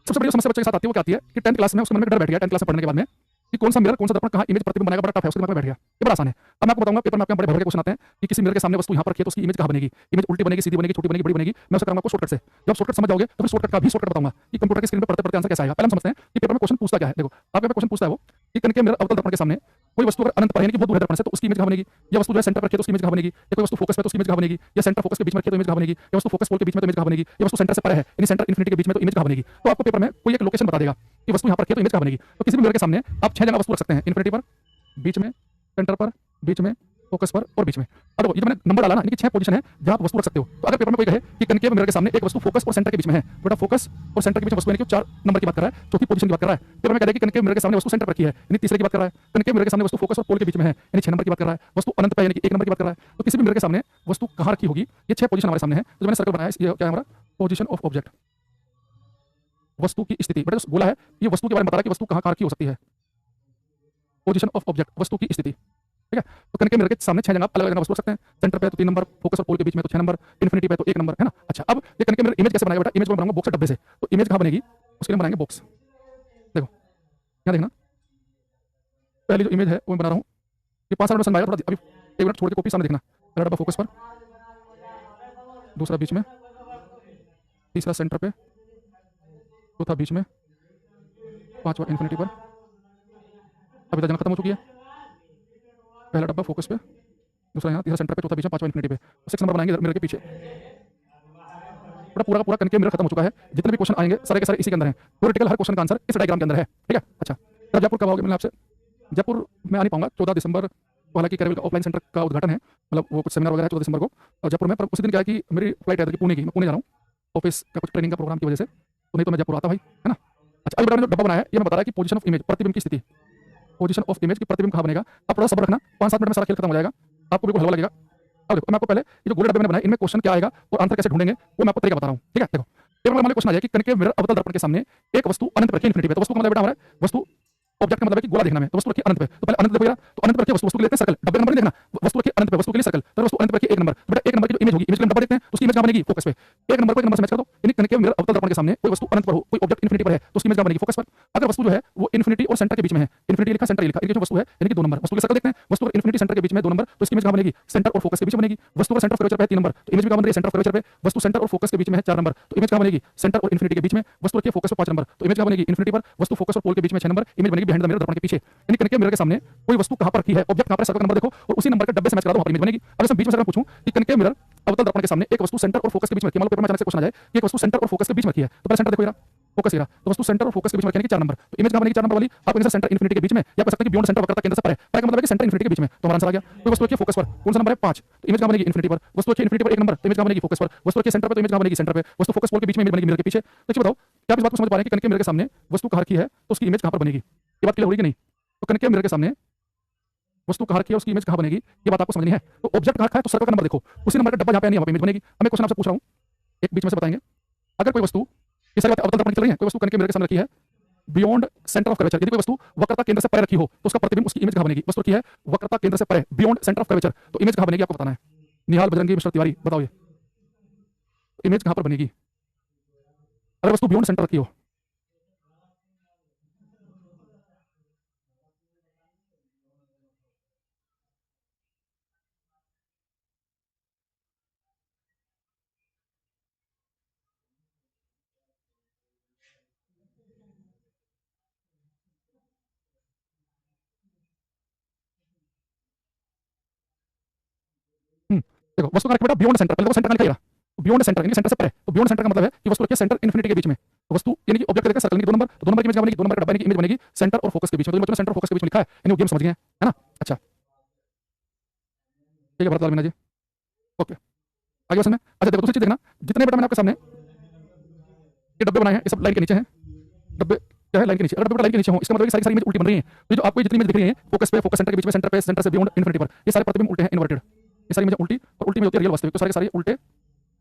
सबसे बड़ी समस्या बच्चे के साथ आती है, वो क्या आती है कि 10th क्लास में उसके मन में डर बैठ गया, 10th क्लास में पढ़ने के बाद में कि कौन सा मिरर कौन सा दर्पण कहाँ इमेज प्रतिबिंब बनाएगा, बड़ा टफ है, उसके दिमाग में बैठ गया। ये बड़ा आसान है। अब मैं आपको बताऊंगा, पेपर में आपके बड़े भर के क्वेश्चन आते हैं कि किसी मिरर के सामने वस्तु यहाँ पर रखी है तो उसकी इमेज कहाँ बनेगी, इमेज उल्टी बनेगी, सीधी बनेगी, छोटी बनेगी, बड़ी बनेगी। मैं उसका करूंगा आपको शॉर्टकट से। जब शॉर्टकट समझ जाओगे तो फिर शॉर्टकट का भी शॉर्टकट बताऊंगा कि कंप्यूटर की स्क्रीन पर पढ़ते पढ़ते आंसर कैसा आएगा। पहले हम समझते हैं कि पेपर में क्वेश्चन पूछता क्या है। देखो आपके क्वेश्चन पूछता है वो कि कनकेव मिरर अवतल दर्पण के सामने कोई वस्तु अगर अनंत पर है कि बहुत दूर है दर्पण से, तो उसकी इमेज कहाँ बनेगी? या वस्तु जो है सेंटर पर रखी है तो उसकी इमेज कहाँ बनेगी? या कोई वस्तु फोकस पे तो उसकी इमेज कहाँ बनेगी? या सेंटर फोकस के बीच में रखी है तो इमेज कहाँ बनेगी? या वस्तु फोकस पोल के बीच में तो इमेज कहाँ बनेगी? या वस्तु सेंटर से परे है यानी सेंटर इन्फिनिटी के बीच में तो इमेज कहाँ बनेगी? तो आपको पेपर में कोई एक लोकेशन बता देगा कि वस्तु यहाँ पर रखी है तो इमेज कहाँ बनेगी। तो किसी भी मिरर के सामने आप 6 जगह वस्तु रख सकते हैं, इन्फिनिटी पर, बीच में, सेंटर पर, बीच में, फोकस पर और बीच में। अब देखो ये जो मैंने नंबर डाला ना, इनकी 6 पोजीशन है जहां आप वस्तु रख सकते हो। तो अगर पेपर में कोई कहे कि कनकेव मिरर के सामने एक वस्तु फोकस और सेंटर के बीच में है, तो बेटा फोकस और सेंटर के बीच में वस्तु यानी कि 4 नंबर की बात कर रहा है, चौथी पोजीशन की बात कर रहा है। पेपर में कह दे कि कनकेव मिरर के सामने वस्तु सेंटर पर रखी है यानी तीसरे की बात कर रहा है। कनकेव मिरर के सामने वस्तु फोकस और पोल के बीच में है यानी 6 नंबर की बात कर रहा है। वस्तु अनंत पे यानी कि 1 नंबर की बात कर रहा है। तो किसी भी मिरर के सामने वस्तु कहां रखी होगी, ये 6 पोजीशन हमारे सामने है। तो मैंने सर्कल बनाया, ये क्या है हमारा पोजीशन ऑफ ऑब्जेक्ट, वस्तु की स्थिति। बेटा जो बोला है ये वस्तु के बारे में बता रहा है कि वस्तु कहां रखी हो सकती है। पोजीशन ऑफ ऑब्जेक्ट, वस्तु की स्थिति, ठीक है? तो कनकेव मिरर के सामने 6 जगह आप अलग अलग वस्तु रख सकते हैं। सेंटर पे तो 3 नंबर, फोकस और पोल के बीच में तो 6 नंबर, इन्फिनिटी पे तो 1 नंबर, है ना? अच्छा अब ये कनकेव मिरर इमेज कैसे बनाएगा बेटा? इमेज को बनाऊंगा बॉक्स के डब्बे से। तो इमेज कहां बनेगी? उसके लिए बनाएंगे बॉक्स। देखो यहां देखना, पहली जो इमेज है वो मैं बना रहा हूं, ये 5 मिनट में समझ आएगा। थोड़ा अभी 1 मिनट छोड़ के कॉपी सामने देखना। पहला डब्बा फोकस पर, दूसरा बीच में, तीसरा सेंटर पे, चौथा बीच में, पांचवा इन्फिनिटी पर। अभी तक जगह खत्म हो चुकी है। पहला डब्बा फोकस पे, दूसरा यहाँ, तीसरा सेंटर पे, चौथा बीच में, पांचवा इन्फिनिटी पे। 6 नंबर बनाएंगे मिरर के पीछे। पूरा का पूरा कनकेव मिरर खत्म हो चुका है। जितने भी क्वेश्चन आएंगे सारे के सारे इसी के अंदर हैं। थ्योरेटिकल हर क्वेश्चन का आंसर इस डायग्राम के अंदर है, ठीक है? अच्छा जयपुर कब आओगे? मैंने आपसे जयपुर में आ नहीं पाऊंगा, 14 दिसंबर तो हालांकि कैरेबिल का ऑफलाइन सेंटर का उद्घाटन है, मतलब वो कुछ सेमिनार वगैरह है 14 दिसंबर को जयपुर में। पर उसी दिन क्या है कि मेरी फ्लाइट है पुणे की, मैं पुणे जा रहा हूँ ऑफिस का कुछ ट्रेनिंग का प्रोग्राम की वजह से, तो नहीं तो मैं जयपुर आता भाई, है ना। अच्छा, अभी मैंने जो डब्बा बनाया है ये मैं बता रहा है कि पोजीशन ऑफ इमेज, प्रतिबिंब की स्थिति, पोजीशन ऑफ इमेज की प्रतिबिंब कहाँ बनेगा। आप थोड़ा सब्र रखना, 5-7 मिनट में सारा खेल खत्म हो जाएगा, आपको बिल्कुल हलवा लगेगा। अब देखो मैं आपको पहले ये जो गोले डब्बे मैंने बनाए इनमें क्वेश्चन क्या आएगा और आंसर कैसे ढूंढेंगे वो मैं आपको तरीका बता रहा हूँ, ठीक है। देखो एक नंबर क्वेश्चन आ जाए कि कण के मिरर अवतल दर्पण के सामने एक वस्तु अनंत पर रखी इन्फिनिटी पे, तो वस्तु का मतलब बेटा हमारा वस्तु ऑब्जेक्ट का मतलब है कि गोला देखना है, तो वस्तु रखी अनंत पे, तो पहले अनंत देखो, तो अनंत पर रखी वस्तु के लिए सर्कल, डब्बे नंबर नहीं देखना, वस्तु रखी अनंत पे, वस्तु के लिए सर्कल, तो वस्तु अनंत पर रखी एक नंबर, तो बेटा एक नंबर की जो इमेज होगी, इमेज का डब्बा देखते हैं तो उसकी इमेज कहां बनेगी, फोकस पे। एक नंबर को एक नंबर से मैच कर दो, यानी कण के मिरर अवतल दर्पण के सामने कोई वस्तु अनंत पर हो, कोई ऑब्जेक्ट इन्फिनिटी पर है, तो उसकी इमेज कहां बनेगी, फोकस पर। अगर वस्तु जो है वो इन्फिनिटी और सेंटर के बीच में है, इन्फिनिटी लिखा सेंटर लिखा, एक जो वस्तु है यानी कि 2 नंबर, वस्तु के सर्कल देखते हैं, वस्तु और इन्फिनिटी सेंटर के बीच में 2 नंबर, तो इसकी इमेज कहां बनेगी, सेंटर और फोकस के बीच में बनेगी। वस्तु का सेंटर ऑफ कर्वेचर पे 3 नंबर, तो इमेज भी कहां बन रही है, सेंटर ऑफ कर्वेचर पे। वस्तु सेंटर और फोकस के बीच में है 4 नंबर, तो इमेज कहां बनेगी, सेंटर और इन्फिनिटी के बीच में। वस्तु रखी फोकस पर 5 नंबर, तो इमेज कहां बनेगी, इन्फिनिटी पर। वस्तु फोकस और पोल के बीच में 6 नंबर, इमेज बनेगी बिहाइंड द मिरर, दर्पण के पीछे। यानी कण के मिरर के सामने कोई वस्तु कहां पर रखी है, ऑब्जेक्ट कहां पर, सर्कल का नंबर देखो और उसी नंबर के डब्बे से मैच करा दो, वहां पर इमेज बनेगी। अब इसमें बीच में से मैं पूछूं कि कण के मिरर अवतल दर्पण के सामने एक वस्तु सेंटर और फोकस के बीच में रखी है, मतलब पेपर में अचानक से क्वेश्चन आ जाए कि एक वस्तु सेंटर और फोकस के बीच में रखी है, तो पहले सेंटर देखो यार, फोकस ये रहा, तो वस्तु सेंटर और फोकस के बीच में रखी है 4 नंबर, तो इमेज कहां बनेगी 4 नंबर वाली, आप इनसे सेंटर इन्फिनिटी के बीच में या कह सकते हैं कि बियॉन्ड सेंटर वक्रता केंद्र से परे, परे का मतलब है कि सेंटर इन्फिनिटी के बीच में, तो हमारा आंसर आ गया। कोई वस्तु रखी फोकस पर, कौन सा नंबर है 5, तो इमेज कहां बनेगी इन्फिनिटी पर। वस्तु रखी इन्फिनिटी पर 1 नंबर, तो इमेज कहां बनेगी फोकस पर। वस्तु रखी सेंटर पर, तो इमेज कहां बनेगी सेंटर पे। वस्तु फोकस पोल के बीच में इमेज बनेगी मिरर के पीछे। तो बताओ क्या आप इस बात को समझ पा रहे हैं कि कण के मिरर के सामने वस्तु कहां रखी है तो उसकी इमेज कहां पर बनेगी, ये बात क्लियर हो रही कि नहीं। तो कण के मिरर के सामने वस्तु कहां रखी है उसकी इमेज कहां बनेगी ये बात आपको समझनी है। तो ऑब्जेक्ट कहां रखा है तो सर्कल का नंबर देखो, उसी नंबर का डब्बा जहां पे है वहां पे इमेज बनेगी। अब मैं क्वेश्चन आपसे पूछ रहा हूं, एक बीच में से बताएंगे, अगर कोई वस्तु ये सारी बातें अवतल दर्पण की चल रही है, कोई वस्तु कण के मिरर के सामने रखी है बियॉन्ड सेंटर ऑफ कर्वेचर, यदि कोई वस्तु वक्रता केंद्र से परे रखी हो तो उसका प्रतिबिंब उसकी इमेज कहां बनेगी। वस्तु रखी है वक्रता केंद्र से परे बियॉन्ड सेंटर ऑफ कर्वेचर, तो इमेज कहां बनेगी आपको बताना है। निहाल, बजरंगी, मिस्टर तिवारी, बताओ ये इमेज कहां पर बनेगी अगर वस्तु बियॉन्ड सेंटर रखी हो। देखो वस्तु का बेटा बियॉन्ड सेंटर, पहले तो सेंटर का लिखा बियॉन्ड सेंटर यानी सेंटर से परे, तो बियॉन्ड सेंटर का मतलब है कि वस्तु रखी है सेंटर इन्फिनिटी के बीच में। तो वस्तु यानी कि ऑब्जेक्ट देखा सर्कल की 2 नंबर, तो 2 नंबर की इमेज बनेगी, 2 नंबर का डब्बा की इमेज बनेगी सेंटर और फोकस के बीच में। तो बच्चों ने सेंटर और फोकस के बीच में लिखा है, यानी वो गेम समझ गए हैं, है ना। अच्छा ठीक है भरत लाल मीना जी, ओके आगे बस में। अच्छा देखो दूसरी चीज देखना, जितने बेटा मैंने आपके सामने ये डब्बे बनाए हैं ये सब लाइन के नीचे हैं, डब्बे क्या है लाइन के नीचे, अगर डब्बे लाइन के नीचे हो इसका मतलब सारी सारी इमेज उल्टी बन रही है। तो जो आपको जितनी इमेज दिख रही है फोकस पे, फोकस सेंटर के बीच में, सेंटर पे, सेंटर से बियॉन्ड इन्फिनिटी पर, ये सारे प्रतिबिंब उल्टे हैं, इन्वर्टेड। ये सारी इमेज उल्टी और उल्टी में होती है रियल वास्तविक, तो सारे सारे उल्टे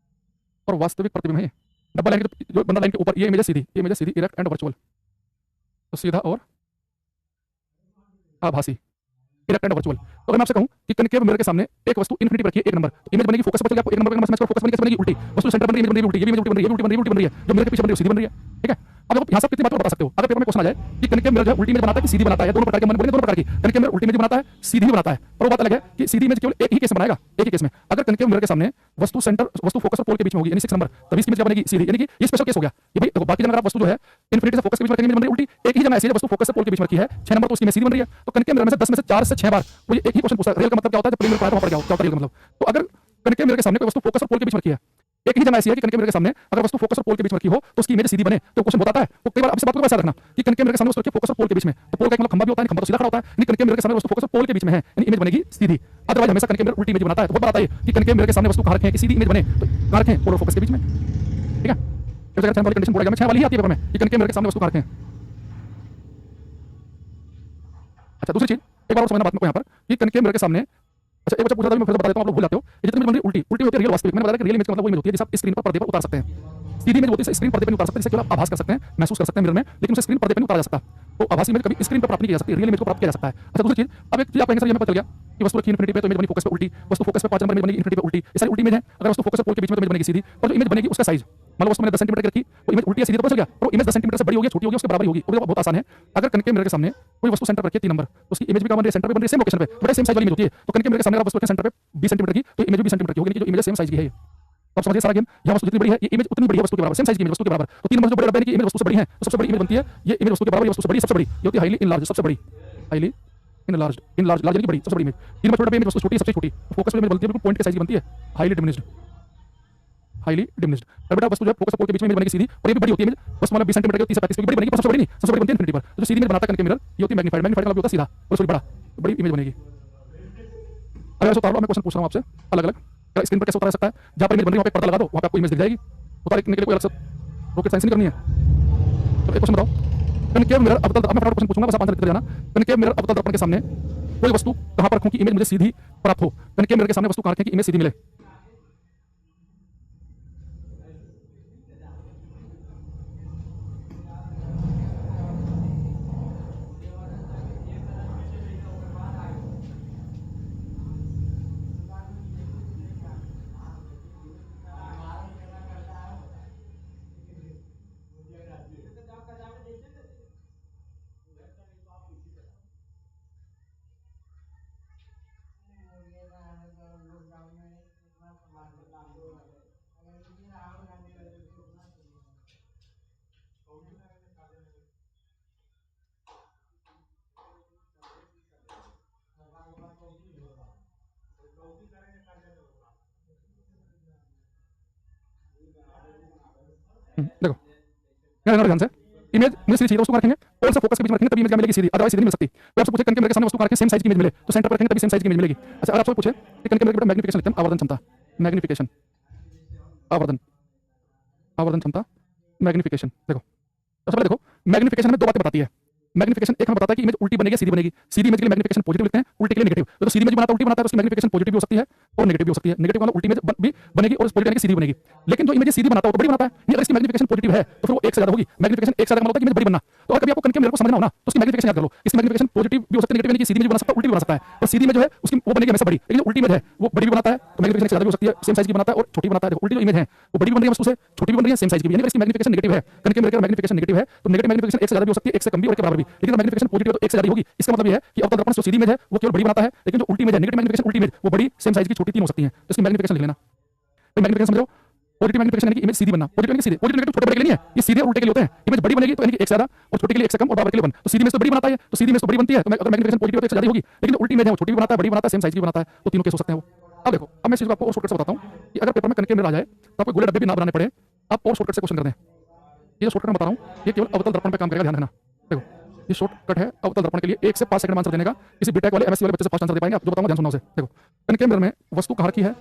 और वास्तविक प्रतिबिंब है। डब्बा लाइन के जो बंदा लाइन के ऊपर ये इमेज सीधी, ये image Sidhi, erect and virtual, तो सीधा और आभासी, इरेक्ट एंड वर्चुअल। तो अगर मैं आपसे कहूं कि कण के मिरर के सामने एक वस्तु इन्फिनिटी पर रखी है 1 नंबर, तो इमेज बनेगी फोकस पर, चलिए आपको 1 नंबर का नंबर समझ कर फोकस बनेगी, कैसे बनेगी उल्टी। वस्तु सेंटर बन रही है, इमेज बन रही है उल्टी, ये भी इमेज उल्टी बन रही है, ये उल्टी बन रही है, उल्टी बन रही है, जो मिरर के पीछे बन रही है सीधी बन रही है, ठीक है। अब देखो यहां से कितनी बातें बता सकते हो। अगर पेपर में क्वेश्चन आ जाए कि कण के मिरर जो है उल्टी इमेज बनाता है कि सीधी बनाता है, दोनों प्रकार के मन बने, दोनों प्रकार की कण के मिरर उल्टी इमेज बनाता है सीधी भी बनाता है, पर वो बात अलग है कि सीधी इमेज केवल एक ही केस में बनाएगा, एक ही केस में। अगर कण के मिरर के सामने वस्तु सेंटर, वस्तु फोकस और पोल के बीच में होगी यानी 6 नंबर, तभी इसकी इमेज क्या बनेगी सीधी, यानी कि ये स्पेशल केस हो गया। ये भाई देखो बाकी जगह आप वस्तु जो है इन्फिनिटी से फोकस के बीच में इमेज बन रही है उल्टी, एक ही जगह ऐसी है वस्तु फोकस से पोल के बीच में रखी है 6 नंबर, तो उसकी इमेज सीधी बन रही है। तो कण के मिरर में से 10 में से 4 से 6 बार वो ये एक ही क्वेश्चन पूछता है, रियल का मतलब क्या होता है, जब प्लेन मिरर वहां पर क्या होता है रियल का मतलब। तो अगर कण के मिरर के सामने कोई वस्तु फोकस और पोल के बीच में रखी है, एक ही जगह ऐसी है कि कण के मिरर के सामने अगर वस्तु फोकस और पोल के बीच में रखी हो तो उसकी इमेज सीधी बने, तो क्वेश्चन बताता है। तो कई बार आप इस बात को वैसा रखना कि कण के मिरर के सामने वस्तु रखी है फोकस और पोल के बीच में, तो पोल का एक मतलब खंभा भी होता है, खंभा तो सीधा खड़ा होता है, यानी कण के मिरर के सामने वस्तु फोकस और पोल के बीच में है यानी इमेज बनेगी सीधी। अदरवाइज हमेशा कण के मिरर उल्टी इमेज बनाता है। तो बहुत बताइए कि कण के मिरर के सामने वस्तु कहां रखें कि सीधी इमेज बने, तो कहां रखें, पोल और फोकस के बीच में, ठीक है। तो जगह 6 वाली कंडीशन बोलेगा, मैं 6 वाली ही आती है पेपर में कि कण के मिरर के सामने वस्तु कहां रखें। अच्छा दूसरी चीज एक बार और समझना बात को यहाँ पर कि कण के मिरर के सामने, अच्छा एक बच्चा पूछा था, मैं फिर से बता देता हूं, आप लोग भूल जाते हो। ये जितनी इमेज बन रही उल्टी उल्टी होती है रियल वास्तविक, मैंने बताया कि रियल इमेज का मतलब वो इमेज होती है जिसे आप स्क्रीन पर पर्दे पर उतार सकते हैं। सीधी इमेज होती है स्क्रीन पर्दे पर नहीं उतार सकते, जिसे केवल आप आभास कर सकते हैं, महसूस कर सकते हैं मिरर में, लेकिन उसे स्क्रीन पर्दे पर नहीं उतारा जा सकता। तो आभासी इमेज कभी स्क्रीन पर प्राप्त नहीं की जा सकती, रियल इमेज को प्राप्त किया जा सकता है। अच्छा दूसरी चीज, अब एक चीज आप कहेंगे सर ये हमें पता चल गया कि वस्तु रखी इन्फिनिटी पे तो इमेज बनी फोकस पे उल्टी, वस्तु फोकस पे 5 नंबर इमेज बनेगी इन्फिनिटी पे उल्टी, ये सारी उल्टी इमेज है। अगर वस्तु फोकस और पोल के बीच में तो इमेज बनेगी सीधी, और जो इमेज बनेगी उसका साइज, मान लो वस्तु मैंने 10 सेंटीमीटर की रखी, वो इमेज उल्टी है सीधी तो पता चल गया, पर वो इमेज 10 सेंटीमीटर से बड़ी होगी छोटी होगी उसके बराबर ही होगी, वो बहुत आसान है। अगर कण के मिरर के सामने कोई वस्तु सेंटर पर रखी है 3 नंबर, तो उसकी इमेज भी कहां बन रही है, सेंटर पे बन रही है, सेम लोकेशन पे, बड़े सेम साइज वाली इमेज होती है। तो कण के मिरर के सामने अगर वस्तु के सेंटर पे 20 सेंटीमीटर की तो इमेज भी 20 सेंटीमीटर की होगी, जो इमेज सेम साइज की है। अब समझिए सारा गेम, यहाँ वस्तु जितनी बड़ी है ये इमेज उतनी बड़ी है वस्तु के बराबर, सेम साइज की इमेज वस्तु के बराबर। तो 3 नंबर जो बड़े डब्बे की इमेज वस्तु से बड़ी है, तो सबसे बड़ी इमेज बनती है ये इमेज वस्तु के बराबर, ये वस्तु से बड़ी, सबसे बड़ी ये होती है हाईली इनलार्ज, सबसे बड़ी हाईली इनलार्ज, इनलार्ज लार्ज यानी कि बड़ी, सबसे बड़ी इमेज। 3 नंबर छोटे डब्बे इमेज वस्तु छोटी, सबसे छोटी, फोकस में इमेज बनती है बिल्कुल पॉइंट के साइज की बनती है, हाईली डिमिनिश्ड, हाईली डिमिनिश्ड। अब बेटा वस्तु जो है फोकस और पोल के बीच में इमेज बनेगी सीधी, और ये भी बड़ी होती है इमेज, बस मतलब 20 सेंटीमीटर की 30 से 35 की बड़ी बनेगी, पर सबसे बड़ी नहीं, सबसे बड़ी बनती है इनफिनिटी पर। जो सीधी इमेज बनाता है कण के मिरर ये होती है मैग्नीफाइड, मैग्नीफाइड का मतलब होता है सीधा, और थोड़ी बड़ा, बड़ी इमेज बनेगी। अगर ऐसे उतार लो, मैं क्वेश्चन पूछ रहा हूँ आपसे अलग अलग, स्क्रीन पर कैसे उतार सकता है, जहाँ पर इमेज बन रही है वहाँ पे पर्दा लगा दो, वहाँ पे आपको इमेज दिख जाएगी। उतारने के लिए कोई अलग से रॉकेट साइंस नहीं करनी है। तो एक क्वेश्चन बताओ, कनकेव मिरर अवतल, अब मैं फटाफट क्वेश्चन पूछूंगा, बस आप आंसर देते जाना। कनकेव मिरर अवतल दर्पण के सामने कोई वस्तु कहां पर रखूं कि इमेज मुझे सीधी प्राप्त हो? कनकेव मिरर के सामने वस्तु कहां रखें कि इमेज सीधी मिले? देखो ध्यान से, इमेज मुझे सीधी चाहिए, वस्तु कहां रखेंगे, पोल से फोकस के बीच में रखेंगे तभी इमेज क्या मिलेगी सीधी, अदरवाइज सीधी नहीं मिल सकती। तो आपसे पूछे कनकेव मिरर के सामने वस्तु कहां रखें सेम साइज की इमेज मिले, तो सेंटर पर रखेंगे तभी सेम साइज की इमेज मिलेगी। अच्छा, अगर आपसे पूछे कि कनकेव मिरर की मैग्निफिकेशन लिखते हैं, आवर्धन क्षमता, मैग्निफिकेशन, आवर्धन, आवर्धन क्षमता, मैग्निफिकेशन, देखो सबसे पहले देखो मैग्निफिकेशन में दो बातें बताती है। मैग्निफिकेशन एक हमें बताता है कि इमेज उल्टी बनेगी सीधी बनेगी। सीधी इमेज के लिए मैग्निफिकेशन पॉजिटिव लिखते हैं, उल्टी के लिए नेगेटिव। तो सीधी इमेज बनाता है उल्टी बनाता है, तो उसकी मैग्निफिकेशन पॉजिटिव भी हो सकती है और नेगेटिव भी हो सकती है। नेगेटिव वाला उल्टी इमेज भी बनेगी और पॉजिटिव यानी कि सीधी बनेगी। लेकिन जो इमेज सीधी बनाता है तो बड़ी बनाता है, नहीं अगर इसकी मैग्निफिकेशन पॉजिटिव है तो फिर वो एक से ज्यादा होगी। मैग्निफिकेशन एक से ज्यादा मतलब होता है कि इमेज बड़ी बनना। तो अगर कभी आपको कनकेव मिरर को समझना हो ना तो उसकी मैग्निफिकेशन याद कर लो। इसकी मैग्निफिकेशन पॉजिटिव भी हो सकती है, नेगेटिव यानी कि सीधी इमेज बना सकता है, उल्टी भी बना सकता है। तो सीधी इमेज जो है उसकी वो बनेगी हमेशा बड़ी, लेकिन जो उल्टी इमेज है वो बड़ी भी बनाता है, तो मैग्निफिकेशन ज्यादा भी हो सकती है, सेम साइज की बनाता है और छोटी बनाता है। देखो उल्टी जो इमेज है वो बड़ी भी बन रही है वस्तु से, छोटी भी बन रही है, सेम साइज की भी, यानी इसकी मैग्निफिकेशन नेगेटिव है। कनकेव मिरर का मैग्निफिकेशन नेगेटिव है तो नेगेटिव मैग्निफिकेशन एक से ज्यादा भी हो सकती है, एक से कम भी और एक के बराबर भी, लेकिन मैग्निफिकेशन पॉजिटिव है तो एक से ज्यादा होगी। इसका मतलब ये है कि अवतल दर्पण जो सीधी इमेज है वो केवल बड़ी बनाता है, लेकिन जो उल्टी इमेज है नेगेटिव मैग्निफिकेशन उल्टी इमेज वो बड़ी सेम साइज की छोटी तीन हो सकती है। तो इसकी मैग्निफिकेशन लिख लेना। तो मैग्निफिकेशन समझो, पॉजिटिव मैग्निफिकेशन यानी कि इमेज सीधी बनना, पॉजिटिव यानी कि सीधे, पॉजिटिव नेगेटिव छोटे बड़े के लिए नहीं है, ये सीधे और उल्टे के लिए होते हैं। इमेज बड़ी बनेगी तो यानी कि एक से ज्यादा और छोटे के लिए एक से कम और बराबर के लिए वन। तो सीधी इमेज तो बड़ी बनाता है, तो सीधी इमेज तो बड़ी बनती है, तो अगर मैग्निफिकेशन पॉजिटिव तो एक से ज्यादा होगी, लेकिन जो उल्टी इमेज है वो छोटी भी बनाता है, बड़ी बनाता है, सेम साइज की बनाता है, तो तीनों केस हो सकते हैं वो। अब देखो, अब मैं इस चीज को आपको और शॉर्टकट से बताता हूं कि अगर पेपर में कनकेव मिरर आ जाए तो आपको गोले डब्बे भी ना बनाने पड़े, आप और शॉर्टकट से क्वेश्चन कर दें। ये जो शॉर्टकट मैं बता रहा हूं ये केवल अवतल दर्पण पे काम करेगा, ध्यान रखना। देखो ये शॉर्टकट है अवतल दर्पण के लिए 1 से 5 सेकंड में आंसर देने का। किसी बीटेक वाले एमएससी वाले बच्चे से फास्ट आंसर दे पाएंगे आप, जो बताऊंगा ध्यान सुनना उसे। देखो कनकेव मिरर में वस्तु कहां रखी है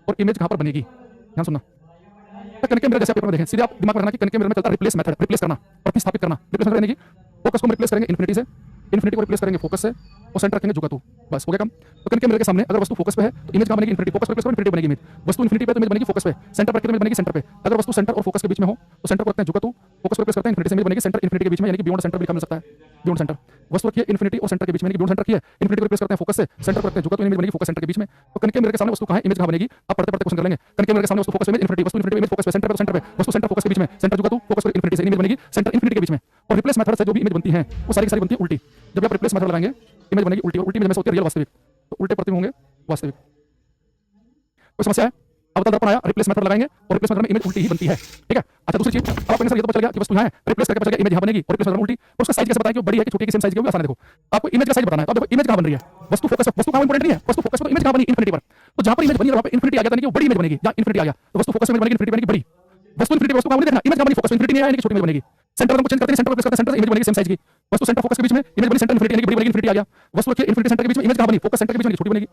और इमेज कहां पर बनेगी, ध्यान सुनना। तो कनकेव मिरर जैसे आप पेपर में देखें, सीधे आप दिमाग में रखना कि कनकेव मिरर में चलता है रिप्लेस मेथड, रिप्लेस करना, प्रतिस्थापित करना। रिप्लेस मेथड यानी कि फोकस को हम रिप्लेस करेंगे इन्फिनिटी से, इन्फिनिटी को रिप्लेस करेंगे फोकस से और सेंटर रखेंगे जुगा तू, बस हो गया काम। तो कनकेव मिरर के सामने अगर वस्तु फोकस पे है तो इमेज कहां बनेगी, इन्फिनिटी, फोकस पर रिप्लेस करो इन्फिनिटी बनेगी इमेज। वस्तु इन्फिनिटी पे तो इमेज बनेगी फोकस पे, सेंटर पर इमेज बनेगी सेंटर पे। अगर वस्तु सेंटर और फोकस के बीच में हो तो सेंटर को रखते हैं जुगा तू, फोकस को रिप्लेस करते हैं इन्फिनिटी से, इमेज बनेगी सेंटर इन्फिनिटी के बीच में, यानी कि बियॉन्ड सेंटर भी लिखा मिल सकता है, बियॉन्ड सेंटर। वस्तु रखिए इन्फिनिटी और सेंटर के बीच में, यानी कि बियॉन्ड सेंटर रखिए, इन्फिनिटी को रिप्लेस करते हैं फोकस से, सेंटर को रखते हैं जुगा तू, इमेज बनेगी फोकस सेंटर के बीच में। तो कनकेव मिरर के सामने वस्तु कहां है, इमेज कहां बनेगी, आप पढ़ते पढ़ते क्वेश्चन कर लेंगे। कनकेव मिरर के सामने वस्तु फोकस पे, इमेज इन्फिनिटी, वस्तु इन्फिनिटी, इमेज फोकस पे, सेंटर पे, सेंटर पे, वस्तु सेंटर फोकस के बीच में, सेंटर जुगा तू, फोकस पर इन्फिनिटी से, इमेज बनेगी सेंटर इन्फिनिटी के बीच में। और रिप्लेस मेथड से जो भी इमेज बनती है वो सारी की सारी बनती है उल्टी। जब आप रिप्लेस मेथड लगाएंगे इमेज बनेगी उल्टी, और उल्टी इमेज में से होती है रियल वास्तविक, तो उल्टे प्रतिबिंब होंगे वास्तविक। कोई समस्या है? अवतल दर्पण आया, रिप्लेस मेथड लगाएंगे और रिप्लेस मेथड में इमेज उल्टी ही बनती है, ठीक है। अच्छा दूसरी चीज, अब आपको सर ये तो पता चल गया कि वस्तु यहाँ है, रिप्लेस करके पता चल गया इमेज यहाँ बनेगी और रिप्लेस मेथड में उल्टी, और उसका साइज कैसे बताएं कि वो बड़ी है कि छोटी है कि सेम साइज की होगी, आसान है। देखो आपको इमेज का साइज बताना है, तो अब देखो इमेज कहाँ बन रही है, वस्तु फोकस, वस्तु कहाँ इंपॉर्टेंट नहीं है, वस्तु फोकस पर इमेज कहाँ बनी, इन्फिनिटी पर। तो जहाँ पर इमेज बनी है वहाँ पर इन्फिनिटी आ गया, यानी कि वो बड़ी इमेज बनेगी, जहाँ इन्फिनिटी आ गया तो वस्तु फोकस में बनेगी इन्फिनिटी बनेगी बड़ी, वस्तु इन्फिनिटी, वस्तु कहाँ बनी देखना, इमेज कहाँ बनी फोकस में, इन्फिनिटी नहीं आया यानी कि छोटी इमेज बनेगी। सेंटर को चेंज करते हैं, सेंटर को प्लेस करते हैं, सेंटर से इमेज बनेगी सेम साइज की, वस्तु सेंटर फोकस के बीच में, इमेज बनी सेंटर इन्फिनिटी यानी कि बड़ी बनेगी, इन्फिनिटी आ गया। वस्तु रखिए इन्फिनिटी सेंटर के बीच में, इमेज कहाँ बनी फोकस सेंटर के बीच में, छोटी बनेगी।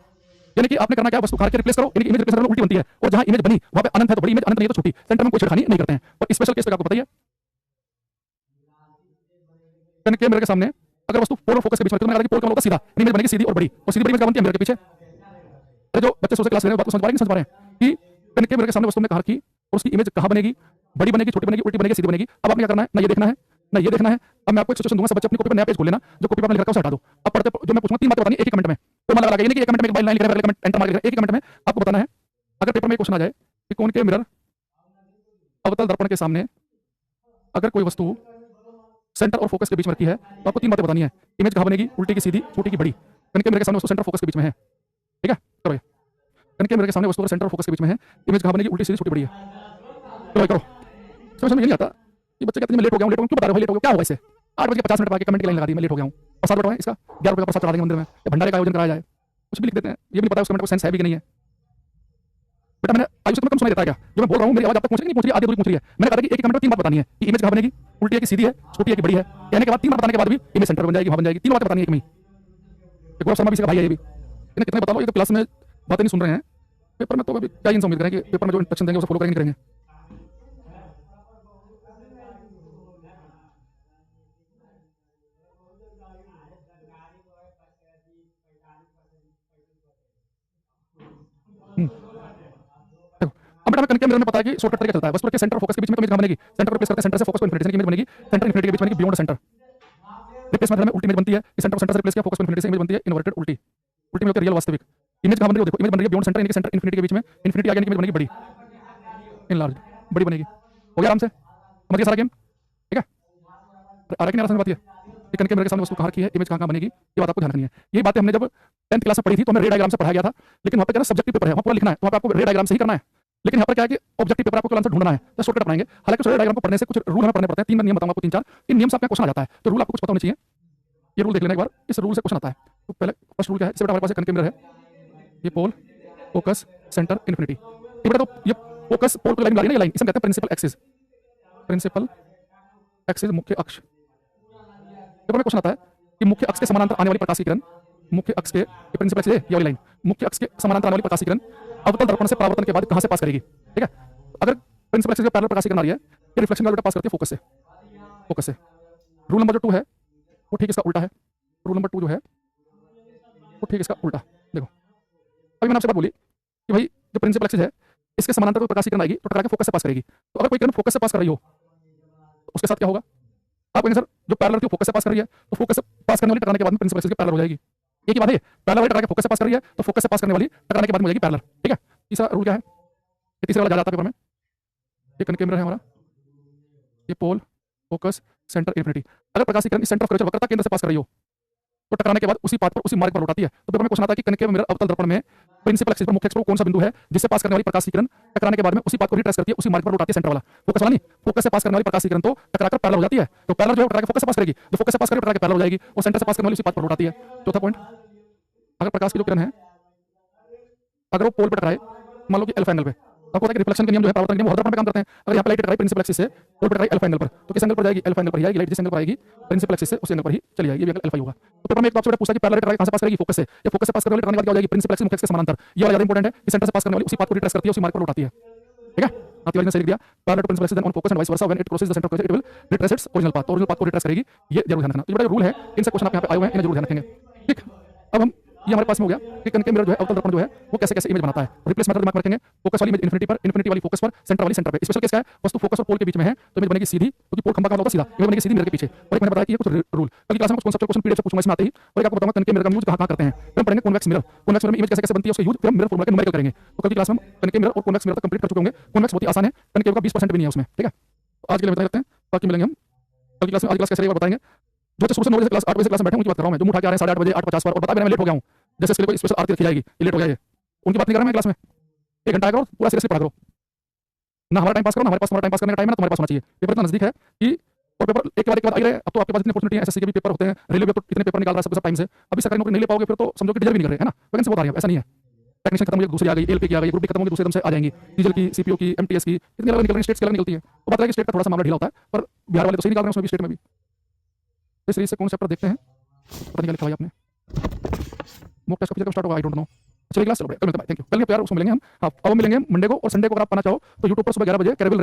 यानी कि आपने करना क्या, वस्तु के रिप्लेस करो, यानी कि इमेज रिप्लेस करना उल्टी बनती है, और जहां इमेज बनी वहां पे अनंत है तो बड़ी इमेज, अनंत नहीं है तो छोटी, सेंटर में कोई छेड़खानी नहीं करते हैं। और स्पेशल केस पे आपको बताइए कनकेव मिरर के सामने अगर वस्तु पोल और फोकस के बीच में, तो मैंने कहा कि पोल का मतलब होगा सीधा, इमेज बनेगी सीधी और बड़ी, और सीधी बड़ी इमेज क्या बनती है मिरर के पीछे। अरे जो बच्चे सोचे क्लास ले रहे हैं बात को समझ पा रहे हैं, समझ पा रहे हैं कि कनकेव मिरर के सामने वस्तु ने कहा कि और उसकी इमेज कहां बनेगी, बड़ी बनेगी, छोटी बनेगी, उल्टी बनेगी, सीधी बनेगी। अब आपने क्या करना है, ना ये देखना है ना ये देखना है। अब मैं आपको एक सजेशन दूंगा, सब बच्चे अपनी कॉपी पर नया पेज खोल लेना, जो कॉपी पर आपने लिख रखा है उसे हटा दो। अब पढ़ते जो मैं पूछूंगा 3 बातें बतानी है एक ही कमेंट में, तो मतलब लगा, यानी कि एक कमेंट में एक बाई लाइन लिख रहा है, अगले कमेंट एंटर मार एक ही कमेंट में आपको बताना है। अगर पेपर में क्वेश्चन आ जाए कि कनकेव मिरर अवतल दर्पण के सामने अगर कोई वस्तु सेंटर और फोकस के बीच में रखी है तो आपको 3 बातें बतानी है, इमेज कहां बनेगी, उल्टी की सीधी, छोटी की बड़ी। कनकेव मिरर के सामने वस्तु सेंटर फोकस के बीच में है, ठीक है, करो ये। कनकेव मिरर के सामने वस्तु सेंटर और फोकस के बीच में है, इमेज कहां बनेगी, उल्टी सीधी, छोटी बड़ी है। करो करो, समझ में नहीं आता कि बच्चे कहते हैं मैं लेट हो गया हूं, लेट हो गया, क्यों बता रहे हो लेट हो गया, क्या हुआ इसे 8:50 पे कमेंट की लाइन लगा दी मैं लेट हो गया हूं, प्रसाद बटवाएं इसका 11 रुपये का प्रसाद चढ़ा देंगे मंदिर में, या भंडारे का आयोजन कराया जाए, कुछ भी लिख देते हैं, ये भी नहीं पता है उस कमेंट को सेंस है भी कि नहीं है। बेटा मैंने आयुष तुम्हें कम सुनाई देता है क्या, जो मैं बोल रहा हूँ मेरी आवाज आप तक पहुंच रही नहीं पहुंच रही, आधी अधूरी पहुंच रही है। मैंने कहा कि एक कमेंट में 3 बात बतानी है कि इमेज कहां बनेगी, उल्टी है कि सीधी है, छोटी है कि बड़ी है। कहने के बाद 3 बात बताने के बाद भी इमेज सेंटर बन जाएगी, वहां बन जाएगी, 3 बातें बतानी है एक में। गौरव शर्मा भी इसका भाई है, ये भी इन्हें कितने बता लो, ये तो क्लास में बातें नहीं सुन रहे हैं, पेपर में तो अभी क्या इनसे उम्मीद करें कि पेपर में जो इंस्ट्रक्शन देंगे उसे फॉलो करेंगे नहीं करेंगे। देखो, अब बेटा हमें कनके मिरर में पता है कि शॉर्टकट तरीका चलता है, वस्तु के सेंटर और फोकस के बीच में तो इमेज कहाँ बनेगी, सेंटर को रिप्लेस करते हैं, सेंटर से फोकस को इन्फिनिटी से इमेज बनेगी, सेंटर इन्फिनिटी के बीच बनेगी बियॉन्ड सेंटर। रिप्लेस मेथड में उल्टी इमेज बनती है, इस सेंटर से रिप्लेस किया, फोकस को इन्फिनिटी से इमेज बनती है इन्वर्टेड उल्टी। उल्टी में होती है रियल वास्तविक। इमेज कहाँ बन रही है, देखो इमेज बन रही है बियॉन्ड सेंटर, यानी कि सेंटर इन्फिनिटी के बीच में, इन्फिनिटी आगे इमेज बनेगी बड़ी, इनलार्ज, बड़ी बनेगी। हो गया आराम से, समझ गया सारा गेम, ठीक है। आ रहा है कि नहीं, समझ बात है कि कनके मिरर के सामने वस्तु कहाँ रखी है, इमेज कहाँ बनेगी, ये बात आपको ध्यान रखनी है। ये बातें हमने जब 10th क्लास में पढ़ी थी तो हमें रे डायग्राम से पढ़ाया गया था, लेकिन वहाँ पे क्या है सब्जेक्टिव पेपर है, वहाँ पूरा लिखना है, तो वहाँ पे आपको रे डायग्राम से ही करना है। लेकिन यहाँ पर क्या है कि ऑब्जेक्टिव पेपर आपको केवल आंसर ढूंढना है, तो शॉर्टकट बनाएंगे। हालांकि रे डायग्राम को पढ़ने से कुछ रूल हमें पढ़ने पड़ते हैं, 3 नियम बताऊंगा आपको, 3-4 इन नियम से आपका क्वेश्चन आ जाता है, तो रूल आपको कुछ पता होना चाहिए। ये रूल देख लेना एक बार, इस रूल से क्वेश्चन आता है। तो पहले फर्स्ट रूल क्या है, इससे बेटा हमारे पास कनके मिरर है, ये पोल, फोकस, सेंटर, इन्फिनिटी। ये बेटा तो ये फोकस पोल की लाइन मिला रही है ना, ये लाइन इसे हम कहते हैं प्रिंसिपल एक्सिस, प्रिंसिपल एक्सिस मुख्य अक्ष। पेपर में क्वेश्चन आता है कि मुख्य अक्ष के समानांतर आने वाली प्रकाश की किरण, मुख्य अक्ष के प्रिंसिपल एक्सिस ये वाली लाइन, मुख्य अक्ष के समानांतर आने वाली प्रकाश की किरण अवतल दर्पण से परावर्तन के बाद कहां से पास करेगी, ठीक है। अगर प्रिंसिपल एक्सिस के पैरेलल प्रकाश की किरण आ रही है, ये रिफ्लेक्शन का बेटा पास करती है फोकस से, फोकस से। रूल नंबर जो 2 है वो ठीक इसका उल्टा है, रूल नंबर 2 जो है वो ठीक इसका उल्टा। देखो अभी मैंने आपसे बात बोली कि भाई जो प्रिंसिपल एक्सिस है इसके समानांतर कोई प्रकाश की किरण आएगी तो टकरा के फोकस से पास करेगी। तो अगर कोई किरण फोकस से पास कर रही हो तो उसके साथ क्या होगा, आप कहेंगे सर जो पैरेलल थी फोकस से पास कर रही है तो फोकस से पास करने वाली टकराने के बाद में प्रिंसिपल एक्सिस के पैरेलल हो जाएगी। एक ही बात है, पैरेलल वाली टकरा के फोकस से पास कर रही है तो फोकस से पास करने वाली टकराने के बाद में हो जाएगी पैरेलल, ठीक है। तीसरा रूल क्या है, ये तीसरा वाला जा जाता है पेपर में, ये कनके मिरर है हमारा, ये पोल, फोकस, सेंटर, इन्फिनिटी। अगर प्रकाश की किरण इस सेंटर ऑफ कर्वेचर वक्रता केंद्र से पास कर रही हो तो टकराने के बाद उसी पाथ पर उसी मार्ग पर लौट आती है। तो पेपर में क्वेश्चन आता है कि कनके मिरर अवतल दर्पण में प्रिंसिपल एक्सिस पर मुख्य अक्ष पर कौन सा बिंदु है जिससे पास करने वाली प्रकाश की किरण टकराने के बाद में उसी पाथ को रिट्रेस करती है, उसी मार्ग पर लौट आती है, सेंटर वाला, फोकस वाला नहीं। फोकस से पास करने वाली प्रकाश की किरण तो टकराकर पैरेलल हो जाती है, तो पैरेलल जो है टकरा के फोकस से पास करेगी, जो फोकस से पास करेगी टकरा के पैरेलल हो जाएगी, और सेंटर से पास करने वाली उसी पाथ पर लौट आती है। चौथा पॉइंट, अगर प्रकाश की जो किरण है अगर वो पोल पर टकराए, मान लो कि अल्फा एंगल पे, आपको पता है कि रिफ्लेक्शन के नियम जो है परावर्तन के नियम हर दर्पण पे काम करते हैं। अगर यहाँ पे लाइट टकराई प्रिंसिपल एक्सिस से, पोल पर टकराई अल्फा एंगल पर, तो किस एंगल पर जाएगी, अल्फा एंगल पर ही आएगी लाइट, जिस एंगल पर आएगी प्रिंसिपल एक्सिस से उस एंगल पर ही चली जाएगी, ये भी एंगल अल्फा ही होगा। तो पेपर में एक तो आपसे पूछा कि पैरेलल टकराई कहां से पास करेगी, फोकस से, या फोकस से पास करने वाली टकराने के बाद क्या हो जाएगी प्रिंसिपल एक्सिस मुख्य अक्ष के समानांतर, ये वाला ज्यादा इंपॉर्टेंट है कि सेंटर से पास करने वाली उसी पाथ को रिट्रेस करती है, उसी मार्ग पर लौट आती है, ठीक है। हाथ वाली ने सही लिख दिया, parallel to principal axis then on focus and vice versa when it crosses the centre of curvature it will retrace its original path, तो ओरिजिनल पाथ को रिट्रेस करेगी, ये जरूर ध्यान रखना। ये बड़ा रूल है, इनसे क्वेश्चन आप यहाँ पे आए हुए हैं, इन्हें जरूर ध्यान रखेंगे, ठीक। अब हम ये हमारे पास में हो गया कि कनके मिरर जो है अवतल दर्पण जो है वो कैसे कैसे इमेज बनाता है। रिप्लेस मेथड दिमाग में रखेंगे, फोकस वाली इमेज इन्फिनिटी पर, इन्फिनिटी वाली फोकस पर, सेंटर वाली सेंटर पे। स्पेशल केस क्या है, वस्तु फोकस और पोल के बीच में है तो इमेज बनेगी सीधी, क्योंकि पोल खंभा का होता है सीधा, इमेज बनेगी सीधी मिरर के पीछे। और एक मैंने बताया कि ये कुछ रूल कल की क्लास में कुछ कॉन्सेप्चुअल क्वेश्चन पीडीएफ से पूछूंगा इसमें आते ही, और एक आपको बताऊंगा कनके मिरर का यूज कहां करते हैं। फिर हम पढ़ेंगे कॉन्वेक्स मिरर, कॉन्वेक्स मिरर में इमेज कैसे कैसे बनती है उसका यूज फिर हम मिरर फॉर्मूला के न्यूमेरिकल करेंगे। तो कल की क्लास में हम कनके मिरर और कॉन्वेक्स मिरर तक कंप्लीट कर चुके होंगे। कॉन्वेक्स बहुत ही आसान है, कनकेव का 20% भी नहीं है उसमें, ठीक है। आज के लिए बता देते हैं, बाकी मिलेंगे हम कल की क्लास में। आज क्लास कैसे रहेगा बताएंगे, जो तो शुरू से 9 बजे क्लास 8 बजे क्लास में बैठे उनकी बात कर रहा हूं मैं, जो उठा के आ रहे हैं 8:30 बजे 8:50 पर और बता मैं लेट हो गया हूं, जैसे इसके लिए कोई स्पेशल आरती रखी जाएगी, ये लेट हो गया, ये उनकी बात नहीं कर रहा मैं क्लास में। 1 घंटा करो, पूरा सीरियसली पढ़ा करो ना, हमारा टाइम पास करो ना, हमारे पास तुम्हारा टाइम पास करने का टाइम है ना तुम्हारे पास होना चाहिए। पेपर इतना नजदीक है कि और पेपर एक के बाद आ ही रहे। अब तो आपके पास इतनी अपॉर्चुनिटी है, एसएससी के भी पेपर होते हैं, रेलवे तो इतने पेपर निकाल रहा है सब टाइम से, अभी सरकारी नौकरी नहीं ले पाओगे फिर तो समझो कि डिजर्व भी नहीं कर रहे, है ना। वैकेंसी बहुत आ रही है, ऐसा नहीं है। टेक्नीशियन खत्म हो गई, दूसरी आ गई, एलपी की आ गई, ग्रुप डी खत्म हो गई, दूसरे एकदम से आ जाएंगी, डीजल की, सीपीओ की, एमटीएस की, इतनी अलग निकल रही, स्टेट्स की अलग निकलती है। तो बात है कि स्टेट का थोड़ा सा मामला ढीला होता है, पर बिहार वाले तो सही निकाल रहे हैं उसमें भी, स्टेट में भी। इस सीरीज से कौन चैप्टर देखते हैं, पता नहीं क्या लिखा है आपने, मॉक टेस्ट कब स्टार्ट होगा आई डोंट नो। चलिए क्लास चलो, कल मिलते हैं, थैंक यू। कल के प्यार उसको मिलेंगे हम, हाँ अब मिलेंगे मंडे को, और संडे को अगर आप पाना चाहो तो यूट्यूब पर सुबह 11 बजे कैरेबिल